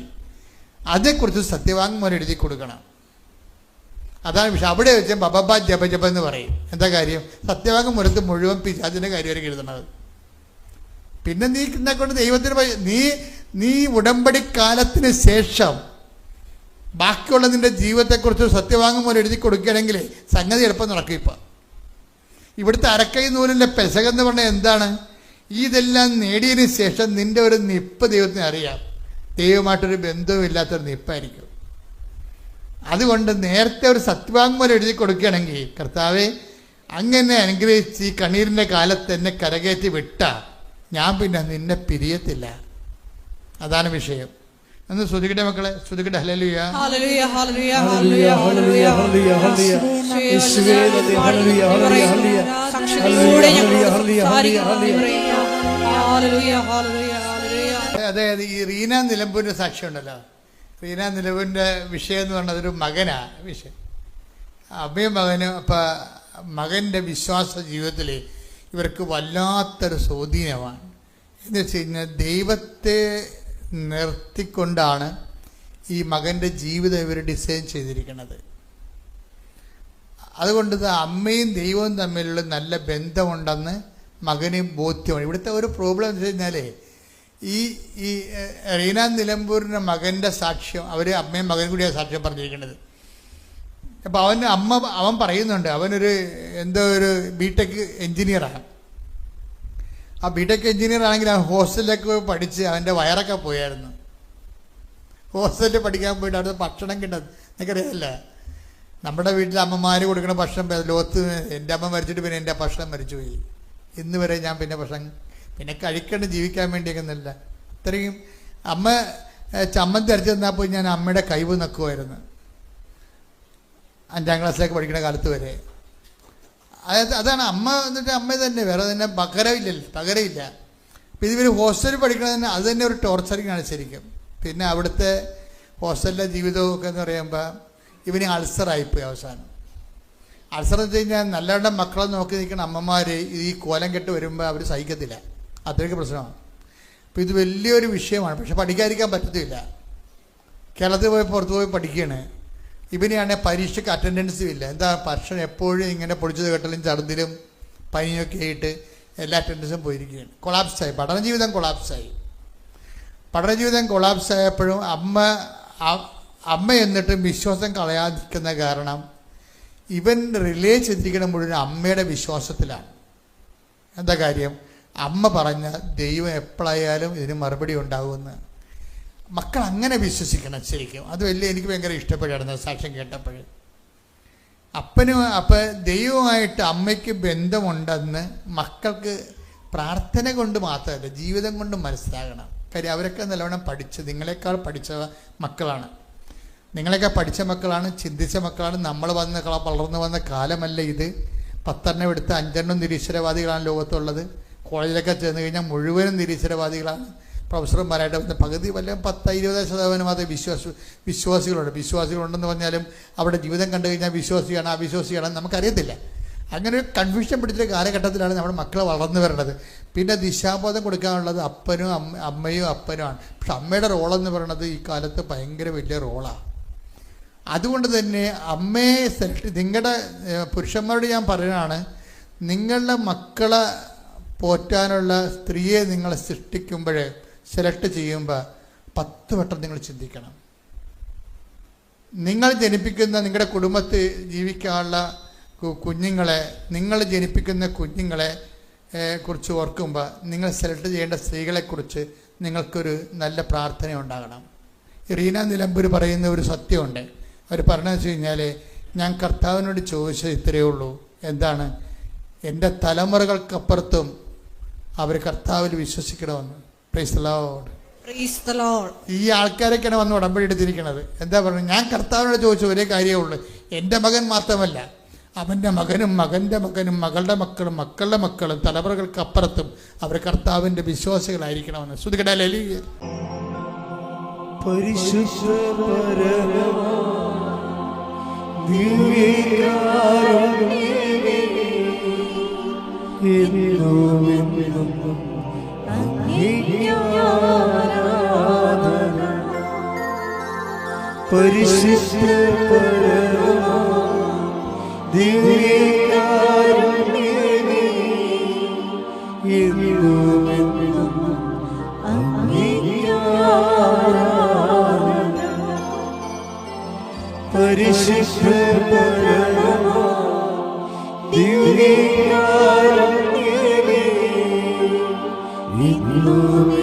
അതേക്കുറിച്ച് സത്യവാങ്മൂലം എഴുതി കൊടുക്കണം. അതാണ് വിഷയം. അവിടെ വെച്ച് ബബബ ജപ എന്ന് പറയും. എന്താ കാര്യം? സത്യവാങ്മൂലത്ത് മുഴുവൻ പിശാചിൻ്റെ കാര്യമായിരിക്കും എഴുതണത്. പിന്നെ നീ കൊണ്ട് ദൈവത്തിന് നീ ഉടമ്പടിക്കാലത്തിന് ശേഷം ബാക്കിയുള്ള നിന്റെ ജീവിതത്തെക്കുറിച്ച് സത്യവാങ്മൂലം എഴുതി കൊടുക്കുകയാണെങ്കിൽ സംഗതി എളുപ്പം നടക്കും. ഇവിടുത്തെ അരക്കൈ നൂലിൻ്റെ പെസകെന്ന് പറഞ്ഞാൽ എന്താണ്? ഇതെല്ലാം നേടിയതിന് ശേഷം നിന്റെ ഒരു നിപ്പ് ദൈവത്തിന് അറിയാം. ദൈവമായിട്ടൊരു ബന്ധവുമില്ലാത്തൊരു നിപ്പായിരിക്കും. അതുകൊണ്ട് നേരത്തെ ഒരു സത്യവാങ്മൂലം എഴുതി കൊടുക്കുകയാണെങ്കിൽ, കർത്താവേ അങ്ങനെ അനുഗ്രഹിച്ച് ഈ കണ്ണീരിൻ്റെ കാലത്ത് എന്നെ കരകയറ്റി വിട്ട ഞാൻ പിന്നെ നിന്നെ പിരിയത്തില്ല. അതാണ് വിഷയം. എന്ന് ശ്രുതിക്കട്ടെ മക്കളെ, ശ്രുതിക്കട്ടെ. ഹല്ലേലൂയ, ഹല്ലേലൂയ, ഹല്ലേലൂയ, ഹല്ലേലൂയ, ഹല്ലേലൂയ, ഹല്ലേലൂയ, ഹല്ലേലൂയ. യേശുവേ നന്ദി, ഹല്ലേലൂയ, ഹല്ലേലൂയ, ഹല്ലേലൂയ. സാക്ഷികളിലൂടെ ഞങ്ങൾ സംസാരിക്കുന്നു. ഹല്ലേലൂയ, ഹല്ലേലൂയ, ഹല്ലേലൂയ. അതായത് ഈ റീന നിലമ്പൂരിൻ്റെ സാക്ഷ്യം ഉണ്ടല്ലോ. റീന നിലമ്പൂരിൻ്റെ വിഷയം എന്ന് പറഞ്ഞത് ഒരു മകനാ വിഷയം. അമ്മയും മകനും അപ്പം മകൻ്റെ വിശ്വാസ ജീവിതത്തിൽ ഇവർക്ക് വല്ലാത്തൊരു സ്വാധീനമാണ്. എന്ന് വെച്ച് കഴിഞ്ഞാൽ ദൈവത്തെ നിർത്തിക്കൊണ്ടാണ് ഈ മകൻ്റെ ജീവിതം ഇവർ ഡിസൈൻ ചെയ്തിരിക്കുന്നത്. അതുകൊണ്ട് അമ്മയും ദൈവവും തമ്മിലുള്ള നല്ല ബന്ധമുണ്ടെന്ന് മകന് ബോധ്യമാണ്. ഇവിടുത്തെ ഒരു പ്രോബ്ലം എന്ന് വെച്ച് കഴിഞ്ഞാൽ ഈ റീന നിലമ്പൂരിൻ്റെ മകൻ്റെ സാക്ഷ്യം, അവർ അമ്മയും മകനും കൂടിയാണ് സാക്ഷ്യം പറഞ്ഞിരിക്കുന്നത്. അപ്പോൾ അവൻ പറയുന്നുണ്ട്, അവനൊരു ഒരു ബിടെക് എൻജിനീയറാണ്. ആ ബിടെക് എൻജിനീയർ ആണെങ്കിൽ അവൻ ഹോസ്റ്റലിലൊക്കെ പോയി പഠിച്ച് അവൻ്റെ വയറൊക്കെ പോയായിരുന്നു. ഹോസ്റ്റലിൽ പഠിക്കാൻ പോയിട്ട് അവിടുത്തെ ഭക്ഷണം കിട്ടുന്നത് എനിക്കറിയാമല്ല. നമ്മുടെ വീട്ടിൽ അമ്മമാർ കൊടുക്കുന്ന ഭക്ഷണം ലോകത്ത് എൻ്റെ അമ്മ മരിച്ചിട്ട് പിന്നെ എൻ്റെ ഭക്ഷണം മരിച്ചു പോയി. ഇന്ന് വരെ ഞാൻ പിന്നെ കഴിക്കണം ജീവിക്കാൻ വേണ്ടിയൊക്കെയൊന്നുമില്ല. അത്രയും അമ്മ ചമ്മന്തി അരച്ച് തന്നാൽ പോയി ഞാൻ അമ്മയുടെ കൈവ് നക്കുമായിരുന്നു 5ാം ക്ലാസ്സിലേക്ക് പഠിക്കുന്ന കാലത്ത് വരെ. അതാണ് അമ്മ. എന്നിട്ട് അമ്മ തന്നെ, വേറെ തന്നെ പകരമില്ല. അപ്പോൾ ഇതുവരെ ഹോസ്റ്റലിൽ പഠിക്കണത് തന്നെ അത് തന്നെ ഒരു ടോർച്ചറിങ്ങാണ് ശരിക്കും. പിന്നെ അവിടുത്തെ ഹോസ്റ്റലിലെ ജീവിതമൊക്കെ എന്ന് പറയുമ്പോൾ ഇവന് അൾസറായിപ്പോയി അവസാനം. അൾസർ എന്ന് വെച്ച് കഴിഞ്ഞാൽ നല്ലവണ്ണം മക്കളെ നോക്കി നിൽക്കുന്ന അമ്മമാർ ഈ കോലം കെട്ട് വരുമ്പോൾ അവർ സഹിക്കത്തില്ല. അത്രയ്ക്ക് പ്രശ്നമാണ്. അപ്പോൾ ഇത് വലിയൊരു വിഷയമാണ്. പക്ഷെ പഠിക്കാതിരിക്കാൻ പറ്റത്തില്ല. കേരളത്തിൽ പോയി പുറത്ത് പോയി പഠിക്കുകയാണ്. ഇവനെയാണെങ്കിൽ പരീക്ഷയ്ക്ക് അറ്റൻഡൻസും ഇല്ല. എന്താ ഭക്ഷണം എപ്പോഴും ഇങ്ങനെ പൊടിച്ചത് കെട്ടലും ഛർദിലും പനിയൊക്കെ ആയിട്ട് എല്ലാ അറ്റൻഡൻസും പോയിരിക്കുകയാണ്. കൊളാപ്സായി, പഠനജീവിതം കൊളാപ്സായപ്പോഴും അമ്മ എന്നിട്ടും വിശ്വാസം കളയാതിരിക്കുന്ന കാരണം ഇവൻ റിലേ ചെയ്തിരിക്കുന്ന മുഴുവൻ അമ്മയുടെ വിശ്വാസത്തിലാണ്. എന്താ കാര്യം? അമ്മ പറഞ്ഞ ദൈവം എപ്പോഴായാലും ഇതിന് മറുപടി ഉണ്ടാകുമെന്ന് മക്കൾ അങ്ങനെ വിശ്വസിക്കണം ശരിക്കും. അത് എനിക്ക് ഭയങ്കര ഇഷ്ടപ്പെടുകയായിരുന്നു സാക്ഷ്യം കേട്ടപ്പോൾ. അപ്പം ദൈവമായിട്ട് അമ്മയ്ക്ക് ബന്ധമുണ്ടെന്ന് മക്കൾക്ക് പ്രാർത്ഥന കൊണ്ട് മാത്രമല്ല ജീവിതം കൊണ്ട് മനസ്സിലാകണം. കാര്യം അവരൊക്കെ നല്ലവണ്ണം നിങ്ങളെക്കാൾ പഠിച്ച മക്കളാണ്. ചിന്തിച്ച മക്കളാണ്. നമ്മൾ വളർന്നു വന്ന കാലമല്ല ഇത്. 10 എടുത്ത് 5 നിരീശ്വരവാദികളാണ് ലോകത്തുള്ളത്. കോളേജിലൊക്കെ ചെന്ന് കഴിഞ്ഞാൽ മുഴുവനും നിരീശ്വരവാദികളാണ്. പ്രൊഫസർമാരായിട്ട് വന്ന പകുതി 10-20% മാത്രമേ വിശ്വാസികളുണ്ടെന്ന് പറഞ്ഞാലും അവിടെ ജീവിതം കണ്ടു കഴിഞ്ഞാൽ വിശ്വാസിയാണ് അവിശ്വാസിയാണെന്ന് നമുക്കറിയത്തില്ല. അങ്ങനെ ഒരു കൺഫ്യൂഷൻ പിടിച്ച കാലഘട്ടത്തിലാണ് നമ്മുടെ മക്കളെ വളർന്നു വരേണ്ടത്. പിന്നെ ദിശാബോധം കൊടുക്കാനുള്ളത് അമ്മയും അപ്പനുമാണ്. പക്ഷെ അമ്മയുടെ റോളെന്ന് പറയുന്നത് ഈ കാലത്ത് ഭയങ്കര വലിയ റോളാണ്. അതുകൊണ്ട് തന്നെ അമ്മയെ നിങ്ങളുടെ പുരുഷന്മാരോട് ഞാൻ പറയുന്നതാണ്, നിങ്ങളുടെ മക്കളെ പോറ്റാനുള്ള സ്ത്രീയെ നിങ്ങൾ സൃഷ്ടിക്കുമ്പോൾ സെലക്ട് ചെയ്യുമ്പോൾ 10 വട്ടം നിങ്ങൾ ചിന്തിക്കണം. നിങ്ങൾ ജനിപ്പിക്കുന്ന നിങ്ങളുടെ കുടുംബത്തിൽ ജീവിക്കാനുള്ള നിങ്ങൾ ജനിപ്പിക്കുന്ന കുഞ്ഞുങ്ങളെ കുറിച്ച് ഓർക്കുമ്പോൾ നിങ്ങൾ സെലക്ട് ചെയ്യേണ്ട സ്ത്രീകളെക്കുറിച്ച് നിങ്ങൾക്കൊരു നല്ല പ്രാർത്ഥന ഉണ്ടാകണം. റീന നിലമ്പൂർ പറയുന്ന ഒരു സത്യമുണ്ട്. അവർ പറഞ്ഞതെന്ന് വെച്ച് കഴിഞ്ഞാൽ, ഞാൻ കർത്താവിനോട് ചോദിച്ചത് ഇത്രയേ ഉള്ളൂ. എന്താണ്? എൻ്റെ തലമുറകൾക്കപ്പുറത്തും അവർ കർത്താവിൽ വിശ്വസിക്കണമെന്ന്. Praise the Lord. Praise the Lord. ഈ ആൾക്കാരൊക്കെയാണ് വന്ന് ഉടമ്പടി എടുത്തിരിക്കുന്നത്. എന്താ പറയുന്നത്? ഞാൻ കർത്താവിനോട് ചോദിച്ച ഒരേ കാര്യമേ ഉള്ളൂ, എൻ്റെ മകൻ മാത്രമല്ല, അവൻ്റെ മകനും മകൻ്റെ മകനും മകളുടെ മക്കളും മക്കളുടെ മക്കളും തലമുറകൾക്ക് അപ്പുറത്തും അവർ കർത്താവിൻ്റെ വിശ്വാസികളായിരിക്കണമെന്ന്. ശ്രുതികട ഹല്ലേലൂയ. പരിശുദ്ധ പരമ ദിവ്യകാരുണ്യമേ, എന്നും എന്നും അങ്ങേക്ക് ആരാധന. പരിശുദ്ധ പരമ ദിവ്യകാരുണ്യമേ, എന്നും എന്നും അങ്ങേക്ക് ആരാധന. പരിശുദ്ധ പരമ ദിവ്യകാരുണ്യമേ, എന്നും